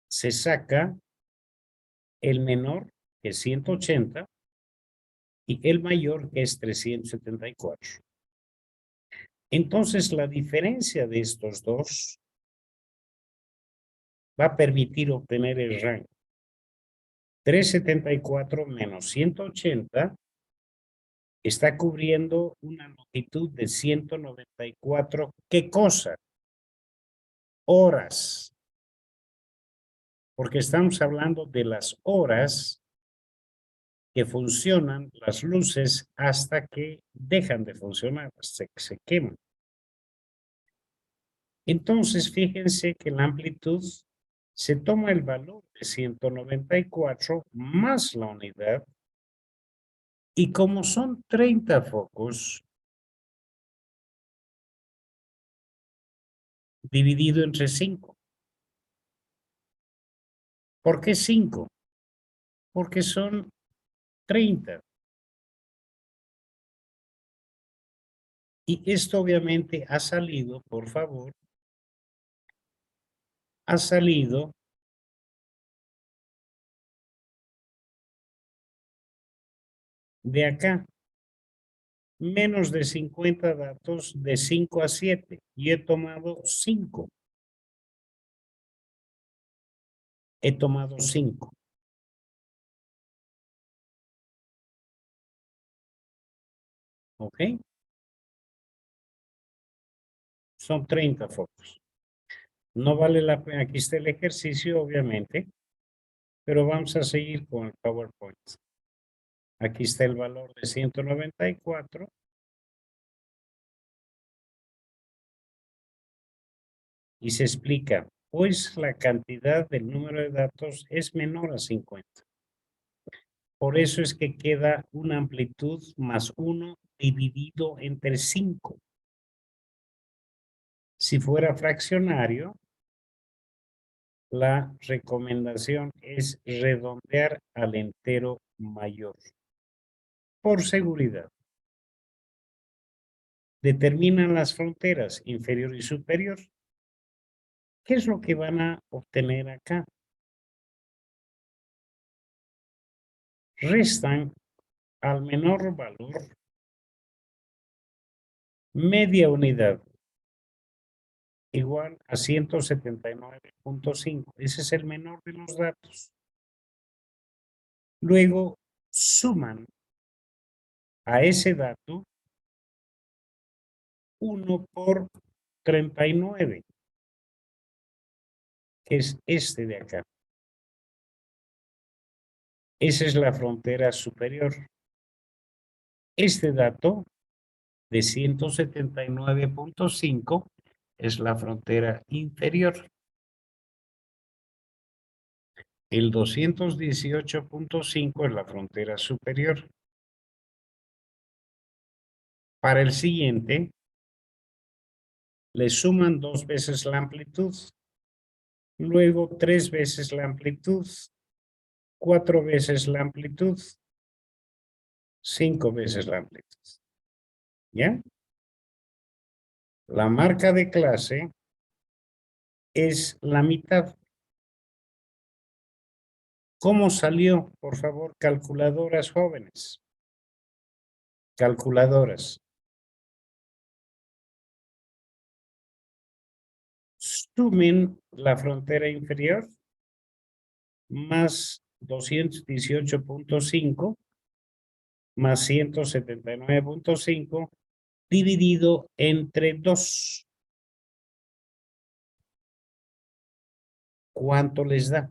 se saca el menor, que es 180, y el mayor, que es 374. Entonces, la diferencia de estos 2 va a permitir obtener el rango. 374 menos 180 está cubriendo una longitud de 194. ¿Qué cosa? Horas. Porque estamos hablando de las horas que funcionan las luces hasta que dejan de funcionar, hasta que se queman. Entonces, fíjense que la amplitud se toma el valor de 194 más la unidad, y como son 30 focos, dividido entre 5. ¿Por qué 5? Porque son 30. Y esto obviamente ha salido, por favor, ha salido de acá. Menos de 50 datos de 5 a 7. Y he tomado 5. He tomado 5. ¿Ok? Son 30 focos. No vale la pena, aquí está el ejercicio, obviamente, pero vamos a seguir con el PowerPoint. Aquí está el valor de 194. Y se explica, pues la cantidad del número de datos es menor a 50. Por eso es que queda una amplitud más 1 dividido entre 5. Si fuera fraccionario, la recomendación es redondear al entero mayor. Por seguridad. Determinan las fronteras inferior y superior. ¿Qué es lo que van a obtener acá? Restan al menor valor media unidad igual a 179.5. Ese es el menor de los datos. Luego suman a ese dato 1 por 39, que es este de acá. Esa es la frontera superior. Este dato de 179.5 es la frontera inferior. El 218.5 es la frontera superior. Para el siguiente, le suman 2 veces la amplitud, luego 3 veces la amplitud, 4 veces la amplitud, 5 veces la amplitud. ¿Ya? La marca de clase es la mitad. ¿Cómo salió? Por favor, calculadoras jóvenes. Calculadoras. Sumen la frontera inferior más 218.5 más 179.5 dividido entre 2. ¿Cuánto les da?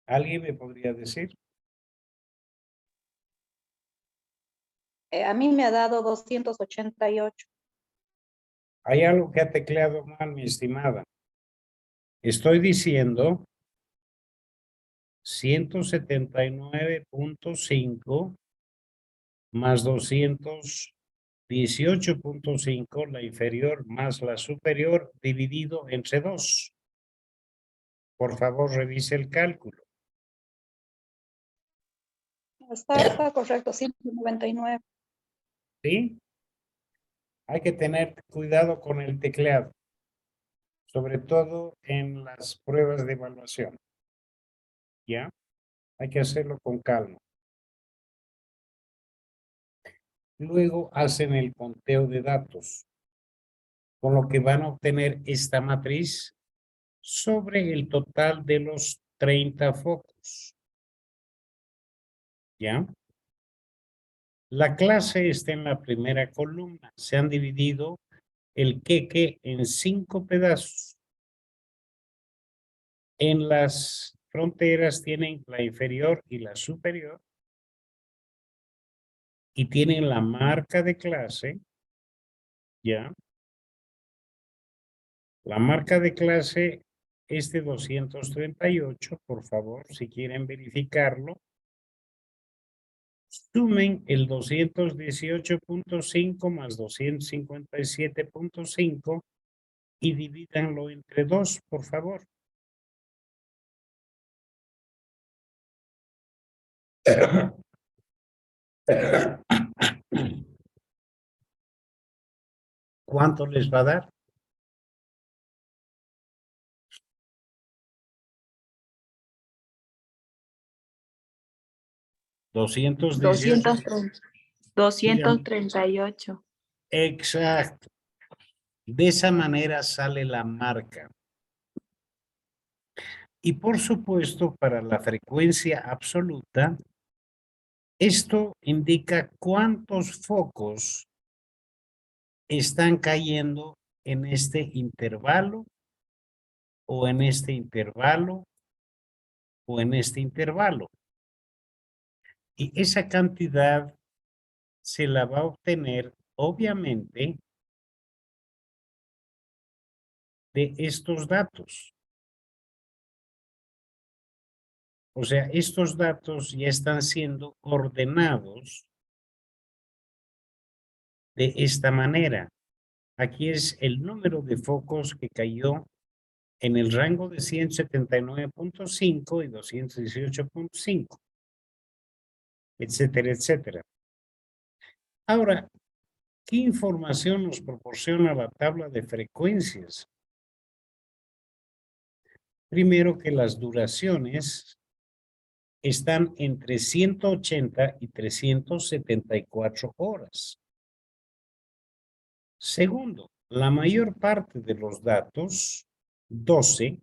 ¿Alguien me podría decir? A mí me ha dado 288. Hay algo que ha tecleado mal, mi estimada. Estoy diciendo 179.5 más 218.5, la inferior más la superior, dividido entre 2. Por favor, revise el cálculo. Está correcto, 199. ¿Sí? Hay que tener cuidado con el tecleado, sobre todo en las pruebas de evaluación. ¿ya? Hay que hacerlo con calma. Luego hacen el conteo de datos, con lo que van a obtener esta matriz sobre el total de los 30 focos. ¿Ya? La clase está en la primera columna. Se han dividido el queque en 5 pedazos. En las fronteras tienen la inferior y la superior. Y tienen la marca de clase. ¿Ya? La marca de clase es de 238, por favor, si quieren verificarlo. Sumen el 218.5 más 257.5 y divídanlo entre 2, por favor. ¿Cuánto les va a dar? 218. 238. Exacto. De esa manera sale la marca. Y por supuesto, para la frecuencia absoluta, esto indica cuántos focos están cayendo en este intervalo, o en este intervalo, o en este intervalo. Y esa cantidad se la va a obtener, obviamente, de estos datos. O sea, estos datos ya están siendo ordenados de esta manera. Aquí es el número de focos que cayó en el rango de 179.5 y 218.5, etcétera, etcétera. Ahora, ¿qué información nos proporciona la tabla de frecuencias? Primero, que las duraciones están entre 180 y 374 horas. Segundo, la mayor parte de los datos, 12,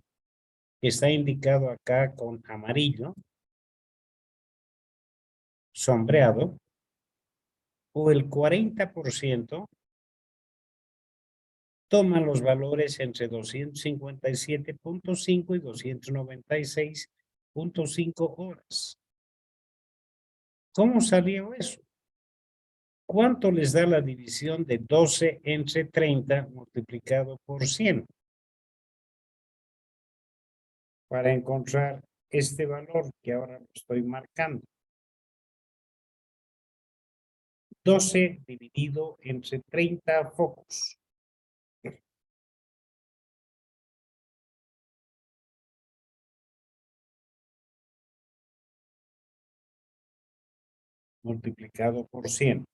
que está indicado acá con amarillo, sombreado, o el 40%, toma los valores entre 257.5 y 296.5 horas. ¿Cómo salió eso? ¿Cuánto les da la división de 12 entre 30 multiplicado por 100? Para encontrar este valor que ahora lo estoy marcando. 12 dividido entre 30 focos. Multiplicado por 100.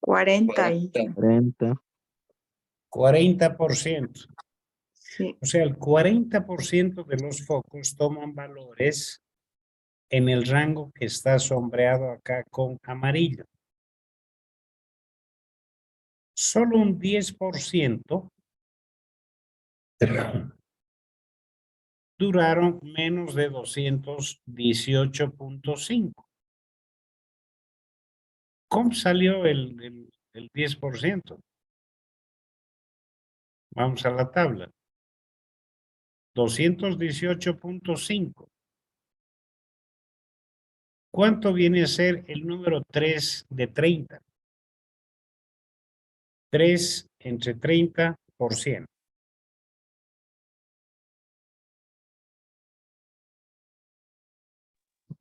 40. 40. 40%. Sí. O sea, el 40% de los focos toman valores en el rango que está sombreado acá con amarillo. Solo un 10% duraron menos de 218.5. ¿Cómo salió el 10%? Vamos a la tabla. 218.5. ¿Cuánto viene a ser el número 3 de 30? 3 entre 30%.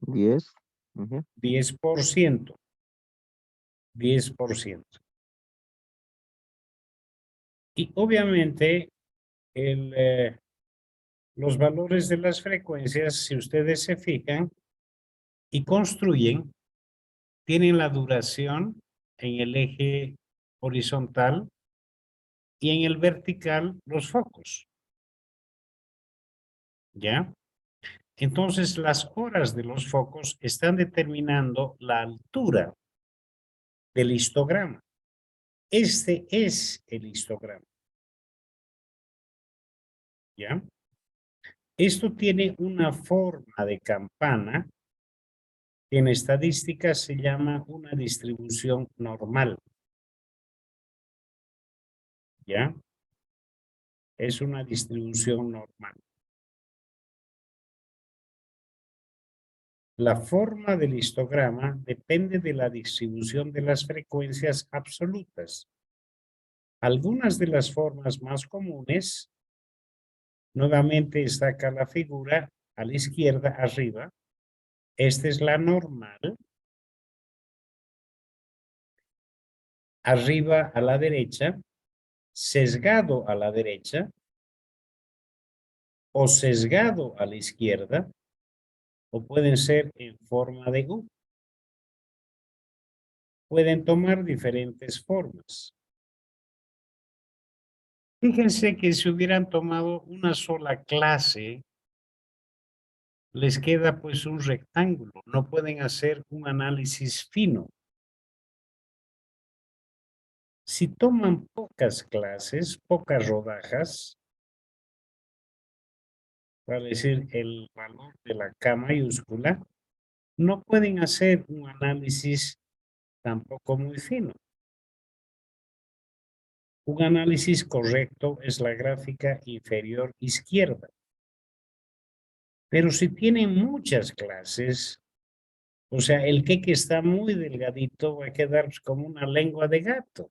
10. Ujú. 10%. 10%. Y obviamente los valores de las frecuencias, si ustedes se fijan y construyen, tienen la duración en el eje horizontal y en el vertical los focos. ¿Ya? Entonces, las horas de los focos están determinando la altura del histograma. Este es el histograma. ¿Ya? Esto tiene una forma de campana que en estadística se llama una distribución normal. ¿Ya? Es una distribución normal. La forma del histograma depende de la distribución de las frecuencias absolutas. Algunas de las formas más comunes, nuevamente está acá la figura, a la izquierda, arriba. Esta es la normal. Arriba a la derecha, sesgado a la derecha, o sesgado a la izquierda, o pueden ser en forma de U. Pueden tomar diferentes formas. Fíjense que si hubieran tomado una sola clase, les queda pues un rectángulo. No pueden hacer un análisis fino. Si toman pocas clases, pocas rodajas, vale decir el valor de la K mayúscula, no pueden hacer un análisis tampoco muy fino. Un análisis correcto es la gráfica inferior izquierda. Pero si tienen muchas clases, o sea, el que está muy delgadito va a quedar como una lengua de gato.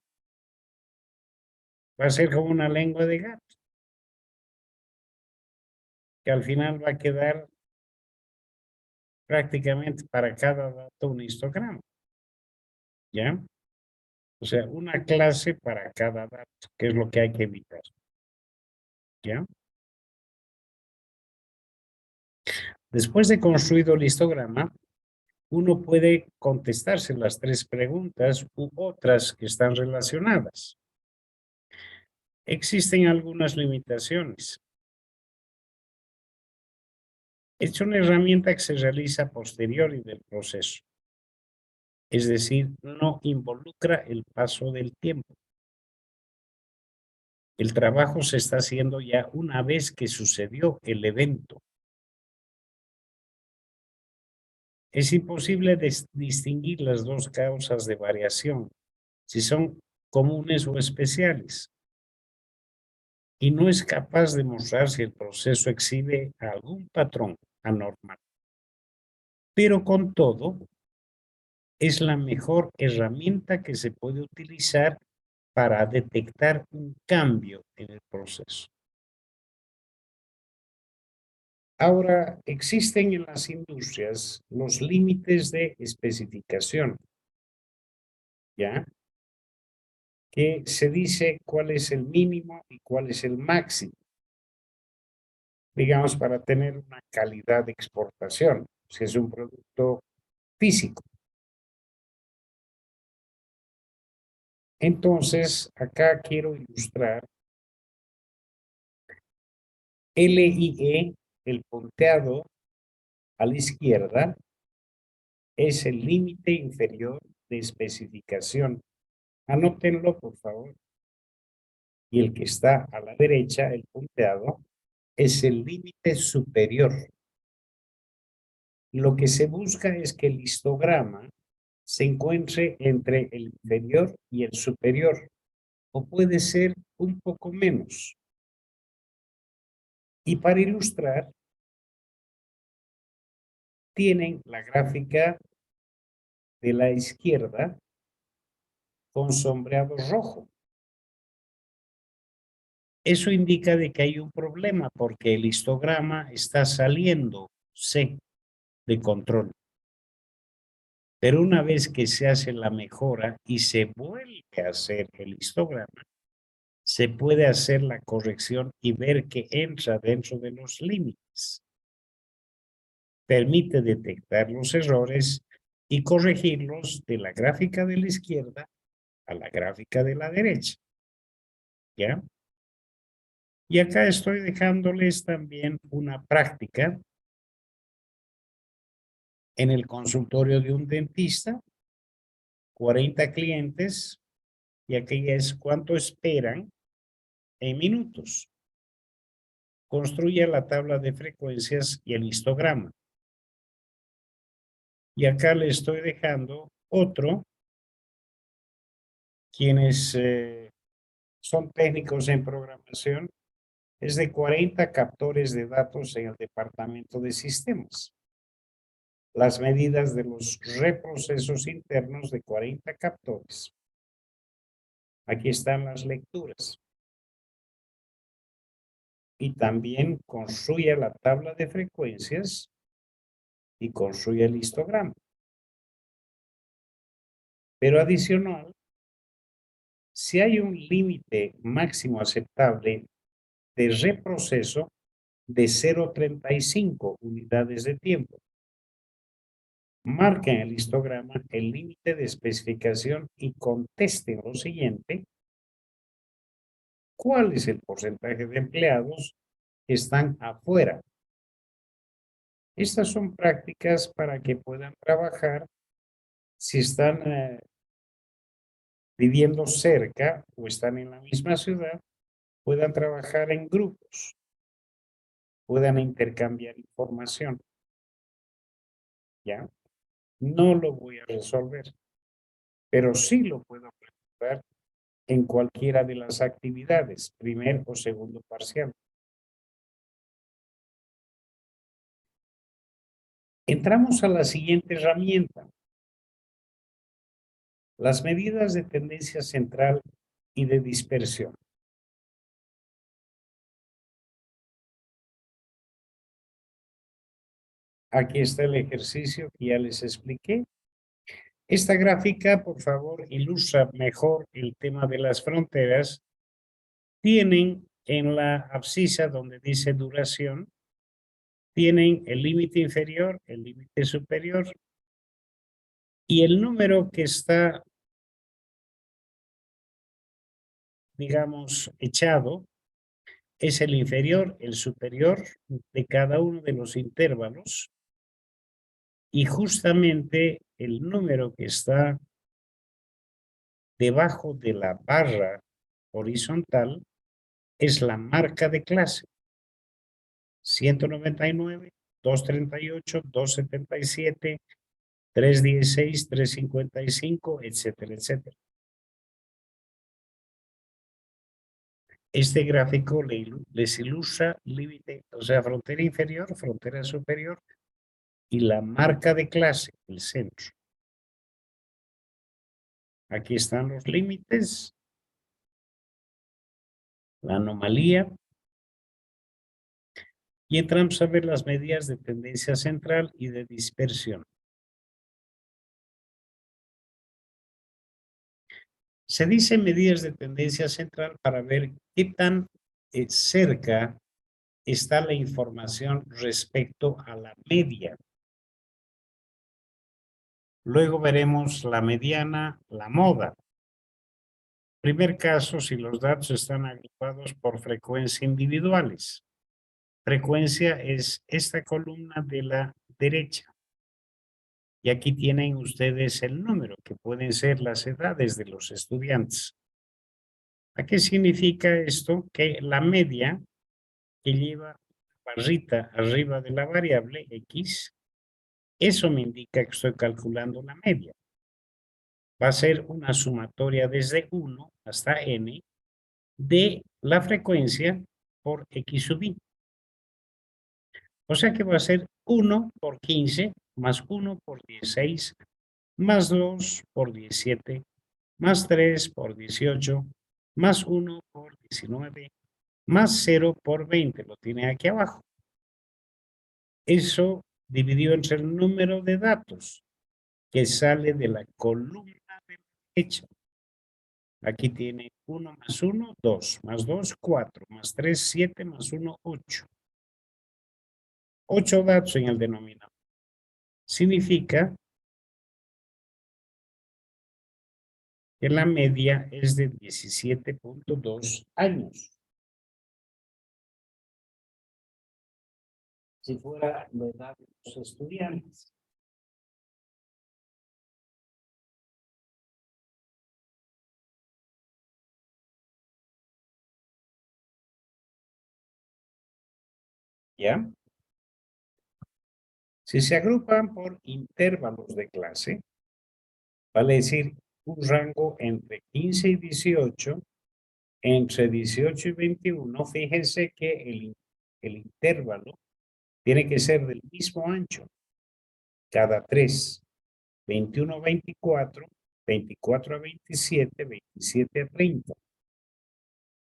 Va a ser como una lengua de gato. Que al final va a quedar prácticamente para cada dato un histograma. ¿Ya? O sea, una clase para cada dato, que es lo que hay que evitar. ¿Ya? Después de construido el histograma, uno puede contestarse las tres preguntas u otras que están relacionadas. Existen algunas limitaciones. Es una herramienta que se realiza a posteriori del proceso. Es decir, no involucra el paso del tiempo. El trabajo se está haciendo ya una vez que sucedió el evento. Es imposible distinguir las dos causas de variación, si son comunes o especiales. Y no es capaz de mostrar si el proceso exhibe algún patrón anormal. Pero con todo, es la mejor herramienta que se puede utilizar para detectar un cambio en el proceso. Ahora, existen en las industrias los límites de especificación, ¿ya? Que se dice cuál es el mínimo y cuál es el máximo, digamos, para tener una calidad de exportación, si es un producto físico. Entonces, acá quiero ilustrar LIE, el punteado a la izquierda, es el límite inferior de especificación. Anótenlo, por favor. Y el que está a la derecha, el punteado, es el límite superior. Lo que se busca es que el histograma se encuentre entre el inferior y el superior, o puede ser un poco menos. Y para ilustrar, tienen la gráfica de la izquierda con sombreado rojo. Eso indica de que hay un problema porque el histograma está saliendo de control. Pero una vez que se hace la mejora y se vuelve a hacer el histograma, se puede hacer la corrección y ver que entra dentro de los límites. Permite detectar los errores y corregirlos de la gráfica de la izquierda a la gráfica de la derecha. ¿Ya? Y acá estoy dejándoles también una práctica En el consultorio de un dentista, 40 clientes, y aquí es cuánto esperan en minutos. Construya la tabla de frecuencias y el histograma. Y acá le estoy dejando otro, quienes son técnicos en programación, es de 40 captores de datos en el departamento de sistemas. Las medidas de los reprocesos internos de 40 captores. Aquí están las lecturas. Y también construya la tabla de frecuencias y construya el histograma. Pero adicional, si hay un límite máximo aceptable de reproceso de 0,35 unidades de tiempo, marquen en el histograma el límite de especificación y contesten lo siguiente: ¿cuál es el porcentaje de empleados que están afuera? Estas son prácticas para que puedan trabajar si están viviendo cerca o están en la misma ciudad, puedan trabajar en grupos, puedan intercambiar información. ¿Ya? No lo voy a resolver, pero sí lo puedo preguntar en cualquiera de las actividades, primer o segundo parcial. Entramos a la siguiente herramienta. Las medidas de tendencia central y de dispersión. Aquí está el ejercicio que ya les expliqué. Esta gráfica, por favor, ilustra mejor el tema de las fronteras. Tienen en la abscisa donde dice duración, tienen el límite inferior, el límite superior, y el número que está, digamos, echado, es el inferior, el superior de cada uno de los intervalos, y justamente el número que está debajo de la barra horizontal es la marca de clase. 199, 238, 277, 316, 355, etcétera, etcétera. Este gráfico les ilustra límite, o sea, frontera inferior, frontera superior y la marca de clase, el centro. Aquí están los límites, la anomalía, y entramos a ver las medidas de tendencia central y de dispersión. Se dice medidas de tendencia central para ver qué tan cerca está la información respecto a la media. Luego veremos la mediana, la moda. Primer caso, si los datos están agrupados por frecuencia individuales. Frecuencia es esta columna de la derecha. Y aquí tienen ustedes el número, que pueden ser las edades de los estudiantes. ¿A qué significa esto? Que la media que lleva barrita arriba de la variable X, eso me indica que estoy calculando la media. Va a ser una sumatoria desde 1 hasta n de la frecuencia por X sub i. O sea que va a ser 1 por 15 más 1 por 16 más 2 por 17 más 3 por 18 más 1 por 19 más 0 por 20. Lo tiene aquí abajo. Eso dividido entre el número de datos que sale de la columna de la derecha. Aquí tiene 1 más 1, 2, más 2, 4, más 3, 7, más 1, 8. 8 datos en el denominador. Significa que la media es de 17.2 años. Si fuera la edad de los estudiantes. ¿Ya? Si se agrupan por intervalos de clase, vale decir un rango entre 15 y 18, entre 18 y 21, fíjense que el intervalo tiene que ser del mismo ancho. Cada 3, 21 a 24, 24 a 27, 27 a 30.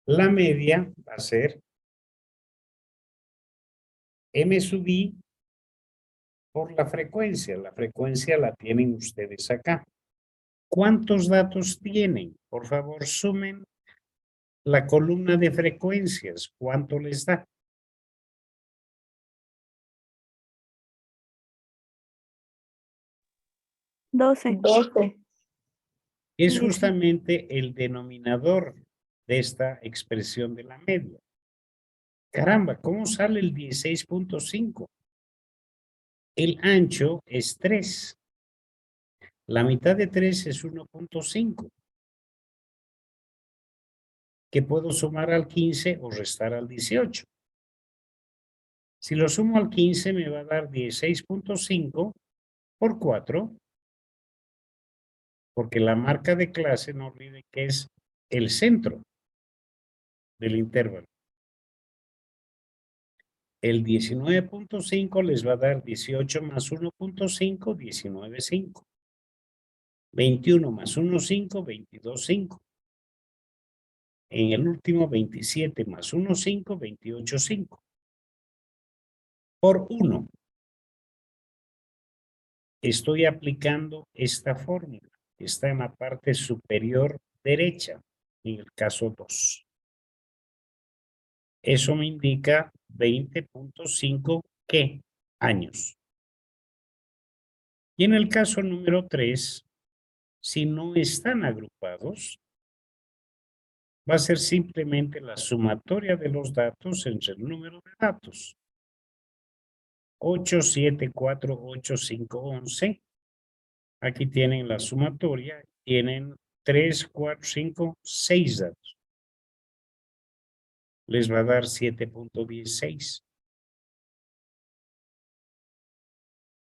La media va a ser M sub I por la frecuencia. La frecuencia la tienen ustedes acá. ¿Cuántos datos tienen? Por favor, sumen la columna de frecuencias. ¿Cuánto les da? 12. 12. Es Dice. justamente el denominador de esta expresión de la media. Caramba, ¿cómo sale el 16.5? El ancho es 3. La mitad de 3 es 1.5. Que puedo sumar al 15 o restar al 18. Si lo sumo al 15 me va a dar 16.5 por 4, porque la marca de clase no olvide que es el centro del intervalo. El 19.5 les va a dar 18 más 1.5, 19.5. 21 más 1.5, 22.5. En el último 27 más 1.5, 28.5. Por 1. Estoy aplicando esta fórmula. Está en la parte superior derecha, en el caso 2. Eso me indica 20.5 ¿qué? Años. Y en el caso número 3, si no están agrupados, va a ser simplemente la sumatoria de los datos entre el número de datos. 8, 7, 4, 8, 5, 11. Aquí tienen la sumatoria, tienen 3, 4, 5, 6 datos. Les va a dar 7.16.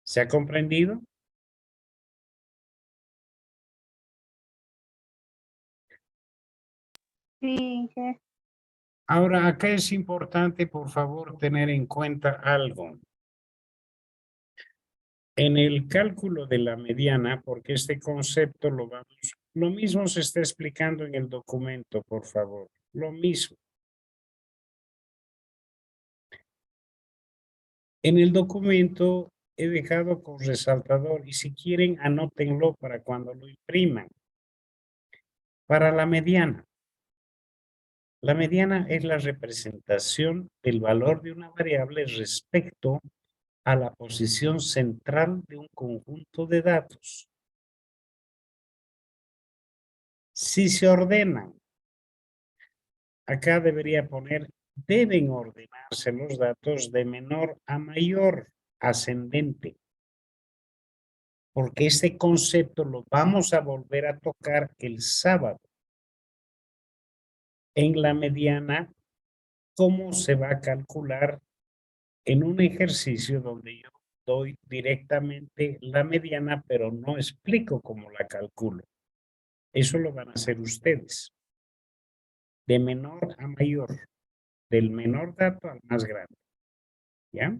¿Se ha comprendido? Sí, que Ahora, acá es importante, por favor, tener en cuenta algo. En el cálculo de la mediana, porque este concepto lo mismo se está explicando en el documento, por favor. Lo mismo. En el documento he dejado con resaltador y si quieren anótenlo para cuando lo impriman. Para la mediana. La mediana es la representación del valor de una variable respecto a la posición central de un conjunto de datos. Si se ordenan, acá debería poner, deben ordenarse los datos de menor a mayor, ascendente. Porque este concepto lo vamos a volver a tocar el sábado. En la mediana, ¿cómo se va a calcular en un ejercicio donde yo doy directamente la mediana, pero no explico cómo la calculo? Eso lo van a hacer ustedes. De menor a mayor. Del menor dato al más grande. ¿Ya?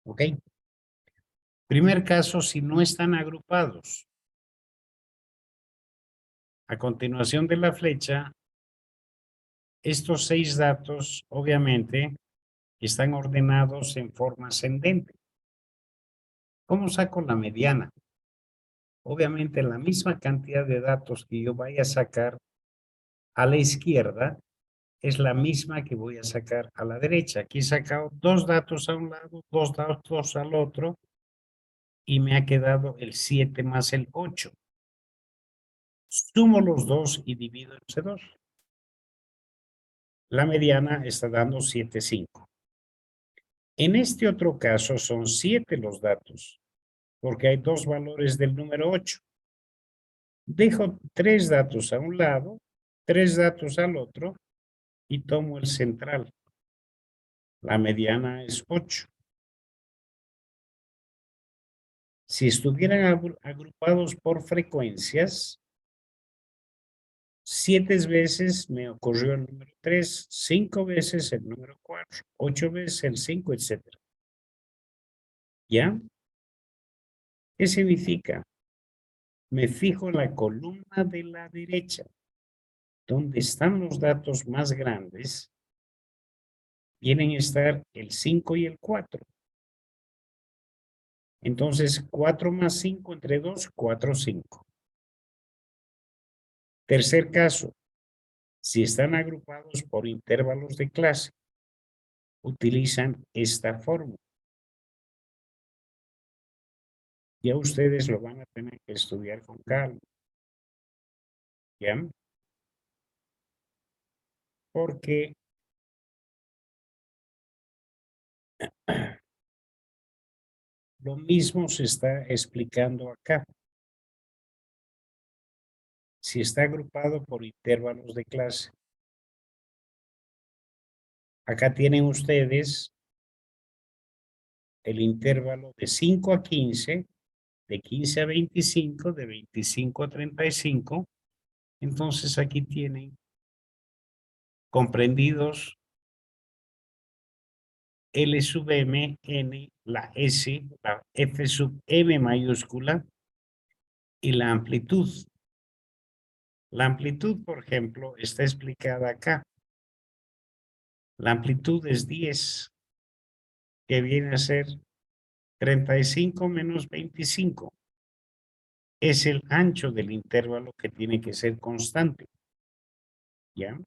¿Ok? Primer caso, si no están agrupados. A continuación de la flecha, estos 6 datos, obviamente, están ordenados en forma ascendente. ¿Cómo saco la mediana? Obviamente, la misma cantidad de datos que yo vaya a sacar a la izquierda es la misma que voy a sacar a la derecha. Aquí he sacado 2 datos a un lado, 2 datos al otro, y me ha quedado el 7 más el 8. Sumo los 2 y divido entre 2. La mediana está dando 7,5. En este otro caso son 7 los datos, porque hay 2 valores del número 8. Dejo 3 datos a un lado, 3 datos al otro y tomo el central. La mediana es 8. Si estuvieran agrupados por frecuencias, 7 veces me ocurrió el número 3, 5 veces el número 4, 8 veces el 5, etc. ¿Ya? ¿Qué significa? Me fijo en la columna de la derecha, donde están los datos más grandes, vienen a estar el 5 y el 4. Entonces, 4 más 5 entre 2, 4, 5. Tercer caso, si están agrupados por intervalos de clase, utilizan esta fórmula. Ya ustedes lo van a tener que estudiar con calma. ¿Ya? Porque lo mismo se está explicando acá. Si está agrupado por intervalos de clase. Acá tienen ustedes el intervalo de 5 a 15, de 15 a 25, de 25 a 35. Entonces aquí tienen comprendidos L sub M, N, la S, la F sub M mayúscula y la amplitud. La amplitud, por ejemplo, está explicada acá. La amplitud es 10, que viene a ser 35 menos 25. Es el ancho del intervalo que tiene que ser constante. ¿Ya?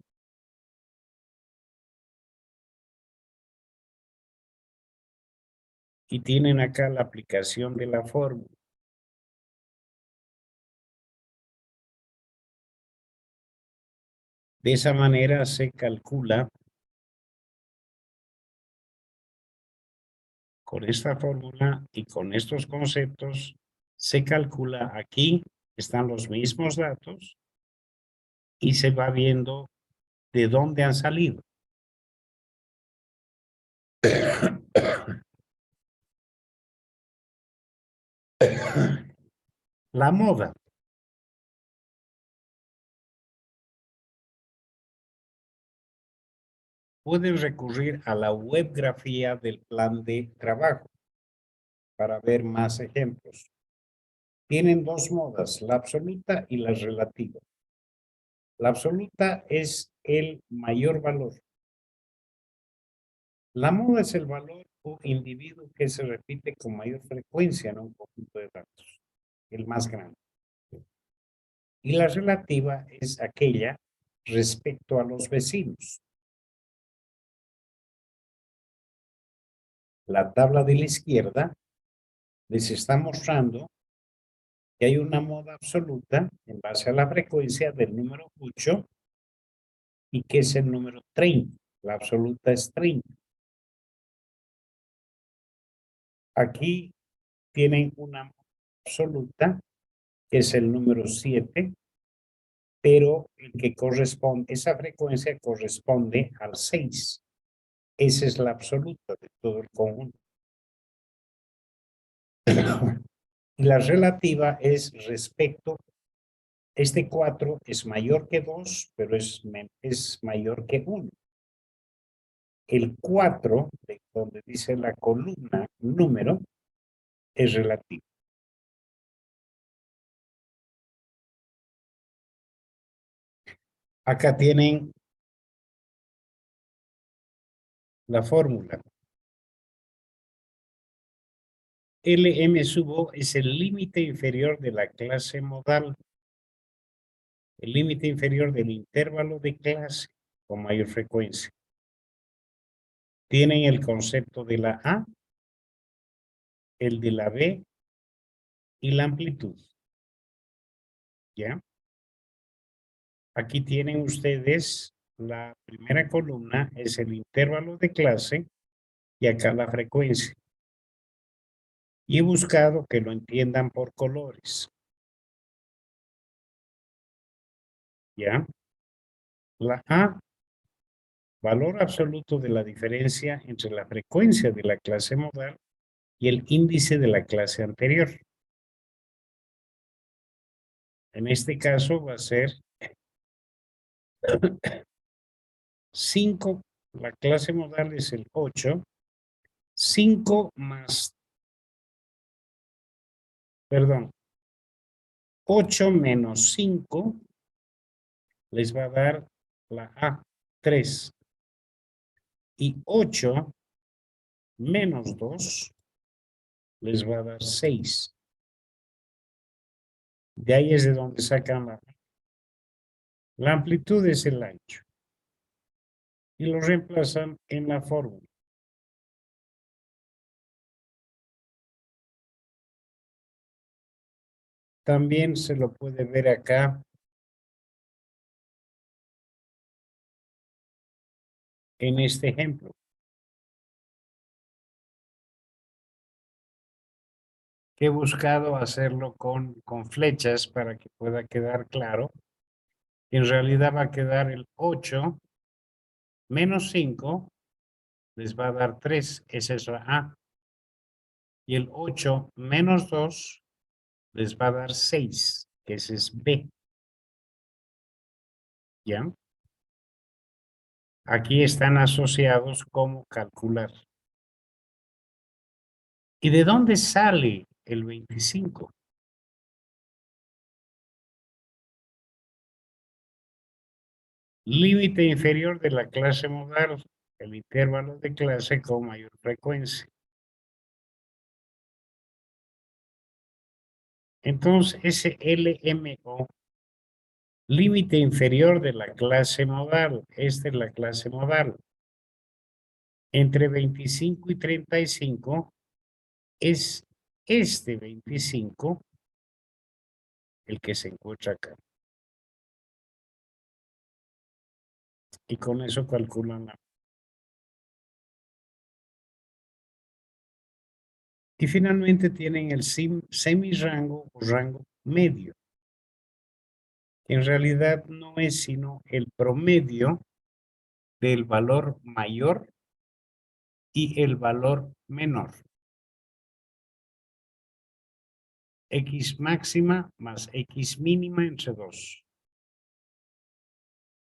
Y tienen acá la aplicación de la fórmula. De esa manera se calcula con esta fórmula y con estos conceptos, se calcula aquí, están los mismos datos y se va viendo de dónde han salido. La moda. Pueden recurrir a la webgrafía del plan de trabajo para ver más ejemplos. Tienen 2 modas, la absoluta y la relativa. La absoluta es el mayor valor. La moda es el valor o individuo que se repite con mayor frecuencia en un conjunto de datos, el más grande. Y la relativa es aquella respecto a los vecinos. La tabla de la izquierda les está mostrando que hay una moda absoluta en base a la frecuencia del número 8 y que es el número 30. La absoluta es 30. Aquí tienen una moda absoluta que es el número 7, pero el que corresponde, esa frecuencia corresponde al 6. Esa es la absoluta de todo el conjunto. Y la relativa es respecto, este 4 es mayor que 2, pero es mayor que 1. El 4, de donde dice la columna número, es relativo. Acá tienen la fórmula. LM sub O es el límite inferior de la clase modal. El límite inferior del intervalo de clase con mayor frecuencia. Tienen el concepto de la A, el de la B y la amplitud. ¿Ya? Aquí tienen ustedes la primera columna, es el intervalo de clase y acá la frecuencia. Y he buscado que lo entiendan por colores. ¿Ya? La A, valor absoluto de la diferencia entre la frecuencia de la clase modal y el índice de la clase anterior. En este caso va a ser 5, la clase modal es el 8, 5 más, perdón, 8 menos 5 les va a dar la A, 3. Y 8 menos 2 les va a dar 6. De ahí es de donde sacan la amplitud es el ancho. Y lo reemplazan en la fórmula. También se lo puede ver acá en este ejemplo. He buscado hacerlo con flechas para que pueda quedar claro. En realidad va a quedar el 8 menos 5 les va a dar 3, esa es la A. Y el 8 menos 2 les va a dar 6, que ese es B. ¿Ya? Aquí están asociados cómo calcular. ¿Y de dónde sale el 25? Límite inferior de la clase modal, el intervalo de clase con mayor frecuencia. Entonces, ese LMO, límite inferior de la clase modal, esta es la clase modal. Entre 25 y 35 es este 25 el que se encuentra acá. Y con eso calculan la. Y finalmente tienen el semirango o rango medio. Que en realidad no es sino el promedio del valor mayor y el valor menor. X máxima más X mínima entre 2.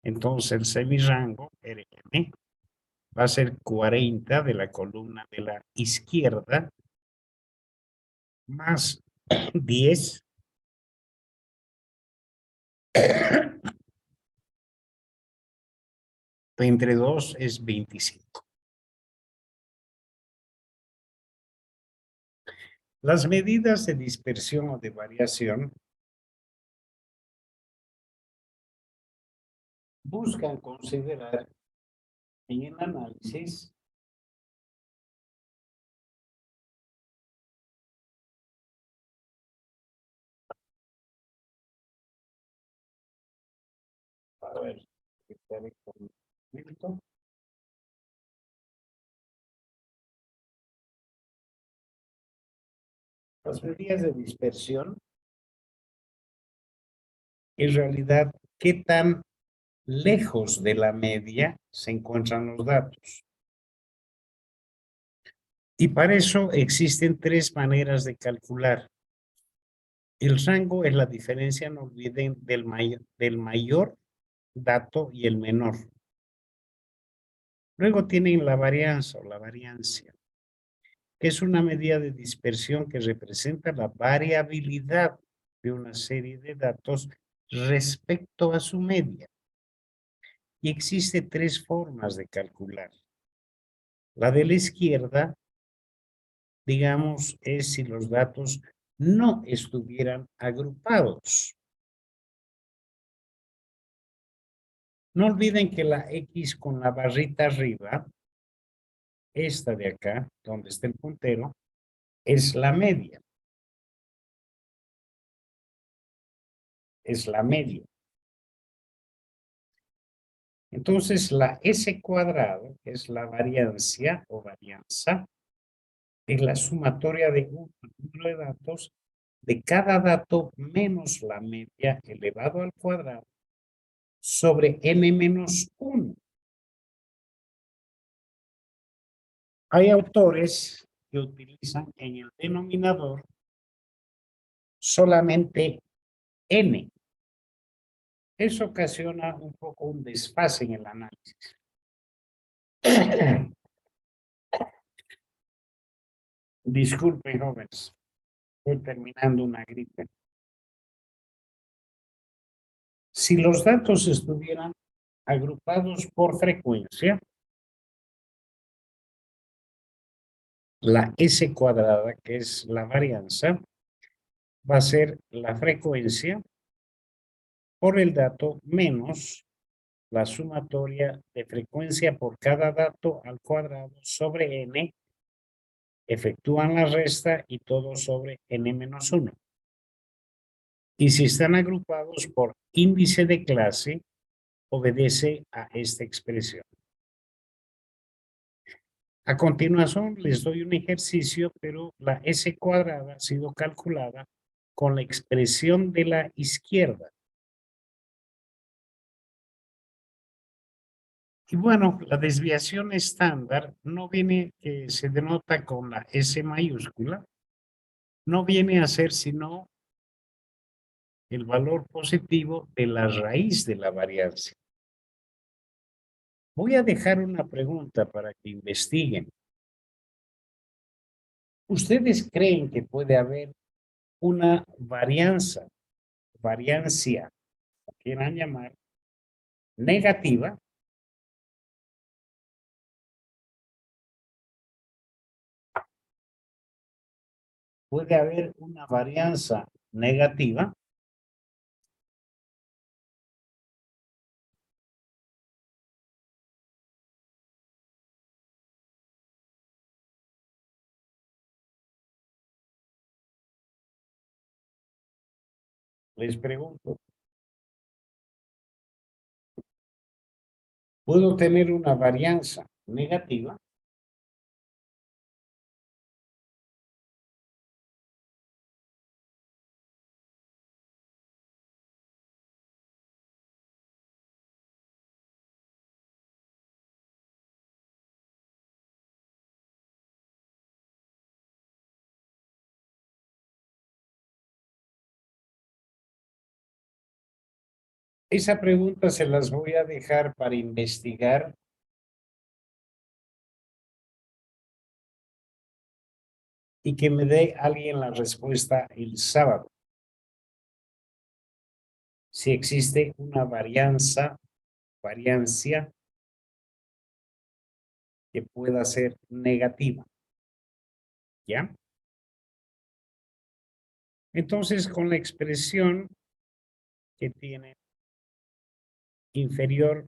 Entonces el semirango RM va a ser 40 de la columna de la izquierda más 10 entre 2 es 25. Las medidas de dispersión o de variación buscan considerar en el análisis a ver, las medidas de dispersión, en realidad, ¿qué tan lejos de la media se encuentran los datos? Y para eso existen 3 maneras de calcular. El rango es la diferencia, no olviden, del mayor dato y el menor. Luego tienen la varianza o la variancia, que es una medida de dispersión que representa la variabilidad de una serie de datos respecto a su media. Y existe 3 formas de calcular. La de la izquierda, digamos, es si los datos no estuvieran agrupados. No olviden que la X con la barrita arriba, esta de acá, donde está el puntero, es la media. Es la media. Entonces, la S cuadrado, que es la variancia o varianza, es la sumatoria de un número de datos de cada dato menos la media elevado al cuadrado sobre n menos 1. Hay autores que utilizan en el denominador solamente n. Eso ocasiona un poco un desfase en el análisis. Disculpen, jóvenes. Estoy terminando una gripe. Si los datos estuvieran agrupados por frecuencia, la S cuadrada, que es la varianza, va a ser la frecuencia por el dato menos la sumatoria de frecuencia por cada dato al cuadrado sobre n, efectúan la resta y todo sobre n menos 1. Y si están agrupados por índice de clase, obedece a esta expresión. A continuación les doy un ejercicio, pero la S cuadrada ha sido calculada con la expresión de la izquierda. Y bueno, la desviación estándar no viene, que se denota con la S mayúscula, no viene a ser sino el valor positivo de la raíz de la varianza. Voy a dejar una pregunta para que investiguen. ¿Ustedes creen que puede haber una variancia, como quieran llamar, negativa? Puede haber una varianza negativa. Les pregunto. ¿Puedo tener una varianza negativa? Esa pregunta se las voy a dejar para investigar y que me dé alguien la respuesta el sábado. Si existe una variancia que pueda ser negativa. ¿Ya? Entonces, con la expresión que tiene inferior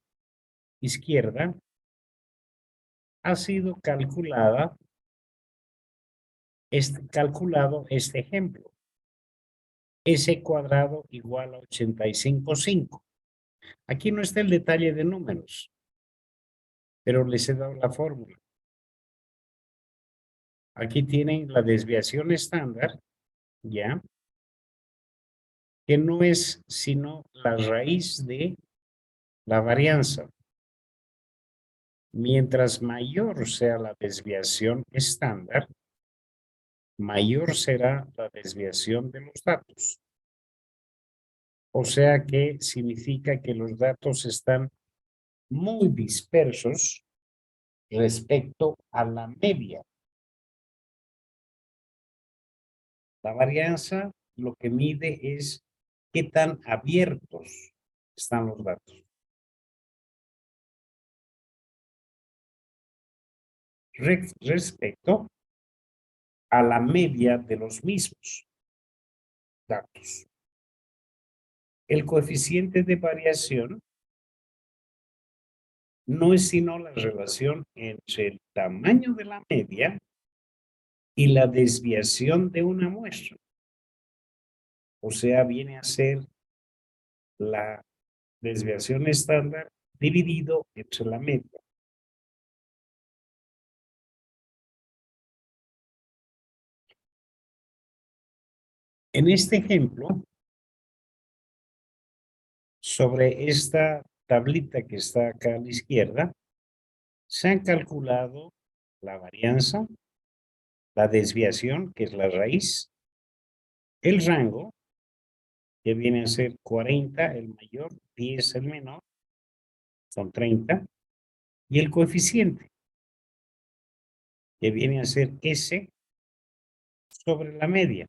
izquierda, ha sido calculado este ejemplo. S cuadrado igual a 85,5. Aquí no está el detalle de números, pero les he dado la fórmula. Aquí tienen la desviación estándar, ¿ya? Que no es sino la raíz de la varianza. Mientras mayor sea la desviación estándar, mayor será la desviación de los datos. O sea que significa que los datos están muy dispersos respecto a la media. La varianza lo que mide es qué tan abiertos están los datos. Respecto a la media de los mismos datos. El coeficiente de variación no es sino la relación entre el tamaño de la media y la desviación de una muestra. O sea, viene a ser la desviación estándar dividido entre la media. En este ejemplo, Sobre esta tablita que está acá a la izquierda, se han calculado la varianza, la desviación, que es la raíz, el rango, que viene a ser 40 el mayor, 10 el menor, son 30, y el coeficiente, que viene a ser S sobre la media.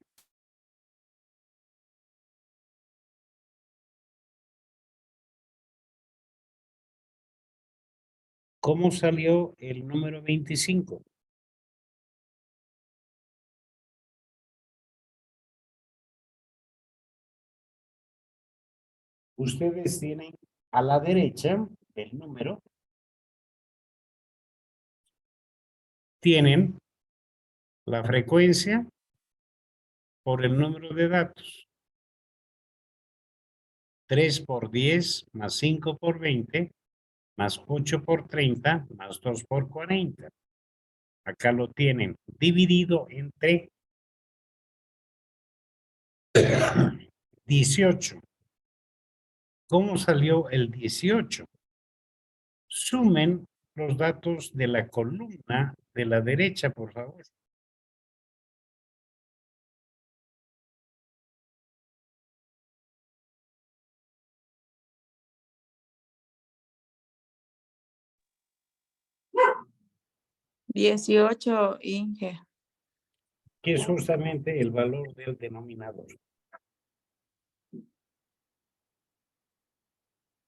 ¿Cómo salió el número 25? Ustedes tienen a la derecha el número, tienen la frecuencia por el número de datos. 3 por 10 más 5 por 20 más 8 por 30 más 2 por 40. Acá lo tienen dividido entre 18. ¿Cómo salió el 18? Sumen los datos de la columna de la derecha, por favor. $18, Inge. Que es justamente el valor del denominador.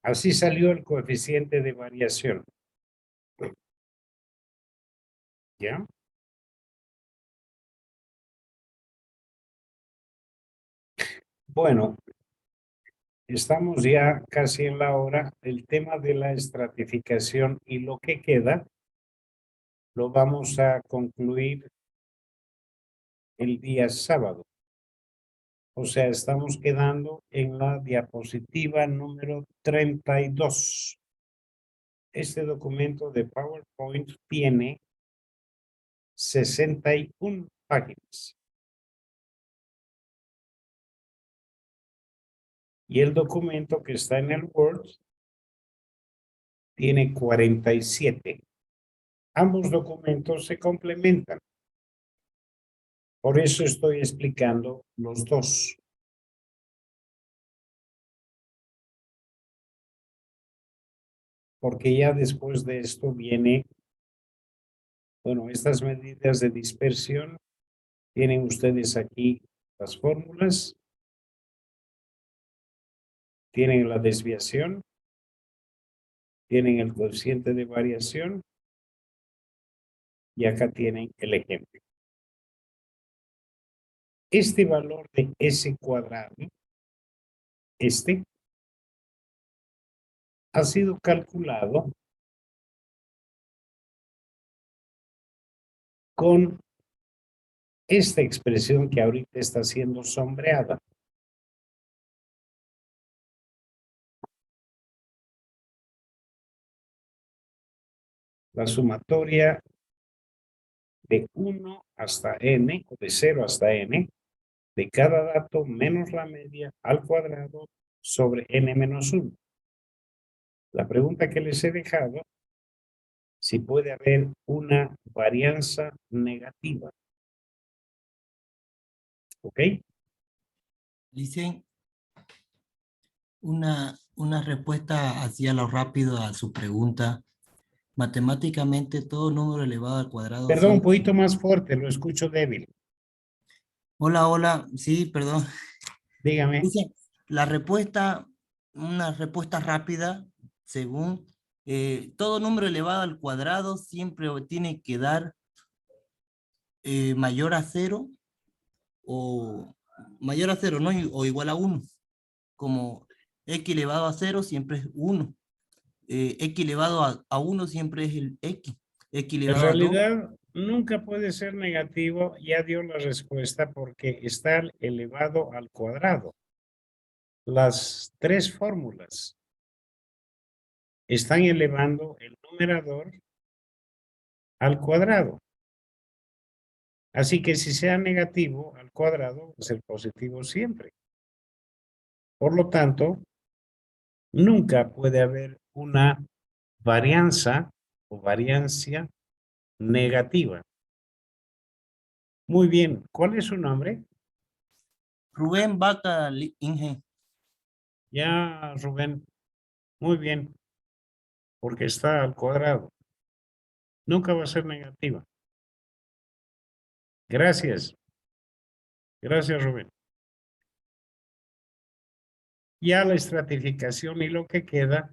Así salió el coeficiente de variación. ¿Ya? Bueno, estamos ya casi en la hora. El tema de la estratificación y lo que queda lo vamos a concluir el día sábado. O sea, estamos quedando en la diapositiva número 32. Este documento de PowerPoint tiene 61 páginas. Y el documento que está en el Word tiene 47. Ambos documentos se complementan. Por eso estoy explicando los dos. Porque ya después de esto viene, bueno, estas medidas de dispersión. Tienen ustedes aquí las fórmulas. Tienen la desviación. Tienen el coeficiente de variación. Y acá tienen el ejemplo. Este valor de S cuadrado, ha sido calculado con esta expresión que ahorita está siendo sombreada. La sumatoria de 1 hasta n, o de 0 hasta n, de cada dato menos la media al cuadrado sobre n menos 1. La pregunta que les he dejado, si puede haber una varianza negativa. ¿Ok? Dicen una respuesta hacia lo rápido a su pregunta. Matemáticamente, todo número elevado al cuadrado. Perdón, un poquito más fuerte, lo escucho débil. Hola, hola. Sí, perdón. Dígame. Dice, la respuesta, una respuesta rápida, según todo número elevado al cuadrado siempre tiene que dar mayor a 0 o mayor a 0, ¿no? O igual a 1. Como x elevado a 0 siempre es 1. X elevado a 1 siempre es el x. X En elevado a 2. realidad, nunca puede ser negativo, ya dio la respuesta porque está elevado al cuadrado. Las tres fórmulas están elevando el numerador al cuadrado. Así que si sea negativo al cuadrado, va a ser positivo siempre. Por lo tanto, Nunca puede haber una varianza o variancia negativa. Muy bien. ¿Cuál es su nombre? Rubén Vaca Inge. Ya, Rubén. Muy bien. Porque está al cuadrado. Nunca va a ser negativa. Gracias. Gracias, Rubén. Ya la estratificación y lo que queda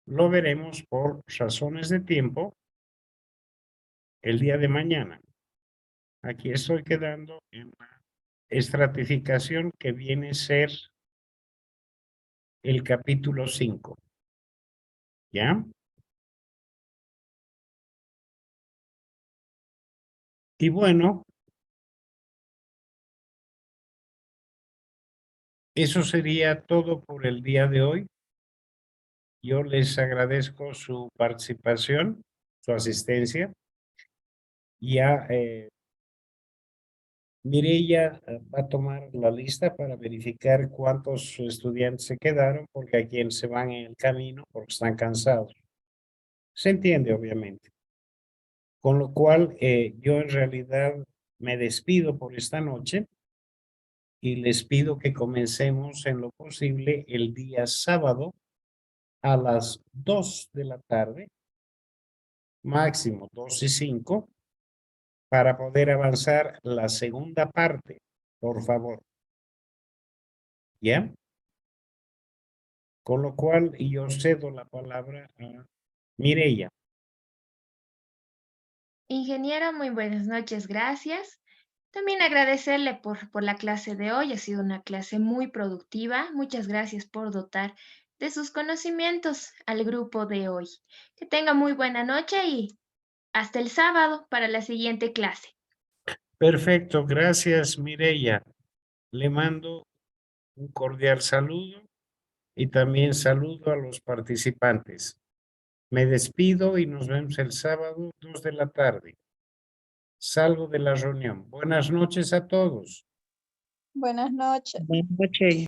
lo veremos por razones de tiempo el día de mañana. Aquí estoy quedando en la estratificación que viene a ser el capítulo 5. ¿Ya? Y bueno, eso sería todo por el día de hoy. Yo les agradezco su participación, su asistencia. Ya Mireya va a tomar la lista para verificar cuántos estudiantes se quedaron, porque hay quienes se van en el camino porque están cansados. Se entiende, obviamente. Con lo cual, yo en realidad me despido por esta noche y les pido que comencemos en lo posible el día sábado a las 2 de la tarde, máximo 2:05, para poder avanzar la segunda parte, por favor. ¿Ya? Con lo cual, yo cedo la palabra a Mireya. Ingeniero, muy buenas noches, gracias. También agradecerle por la clase de hoy, ha sido una clase muy productiva. Muchas gracias por dotar de sus conocimientos al grupo de hoy. Que tenga muy buena noche y hasta el sábado para la siguiente clase. Perfecto, gracias Mireya. Le mando un cordial saludo y también saludo a los participantes. Me despido y nos vemos el sábado 2 de la tarde. Salgo de la reunión. Buenas noches a todos. Buenas noches. Buenas noches.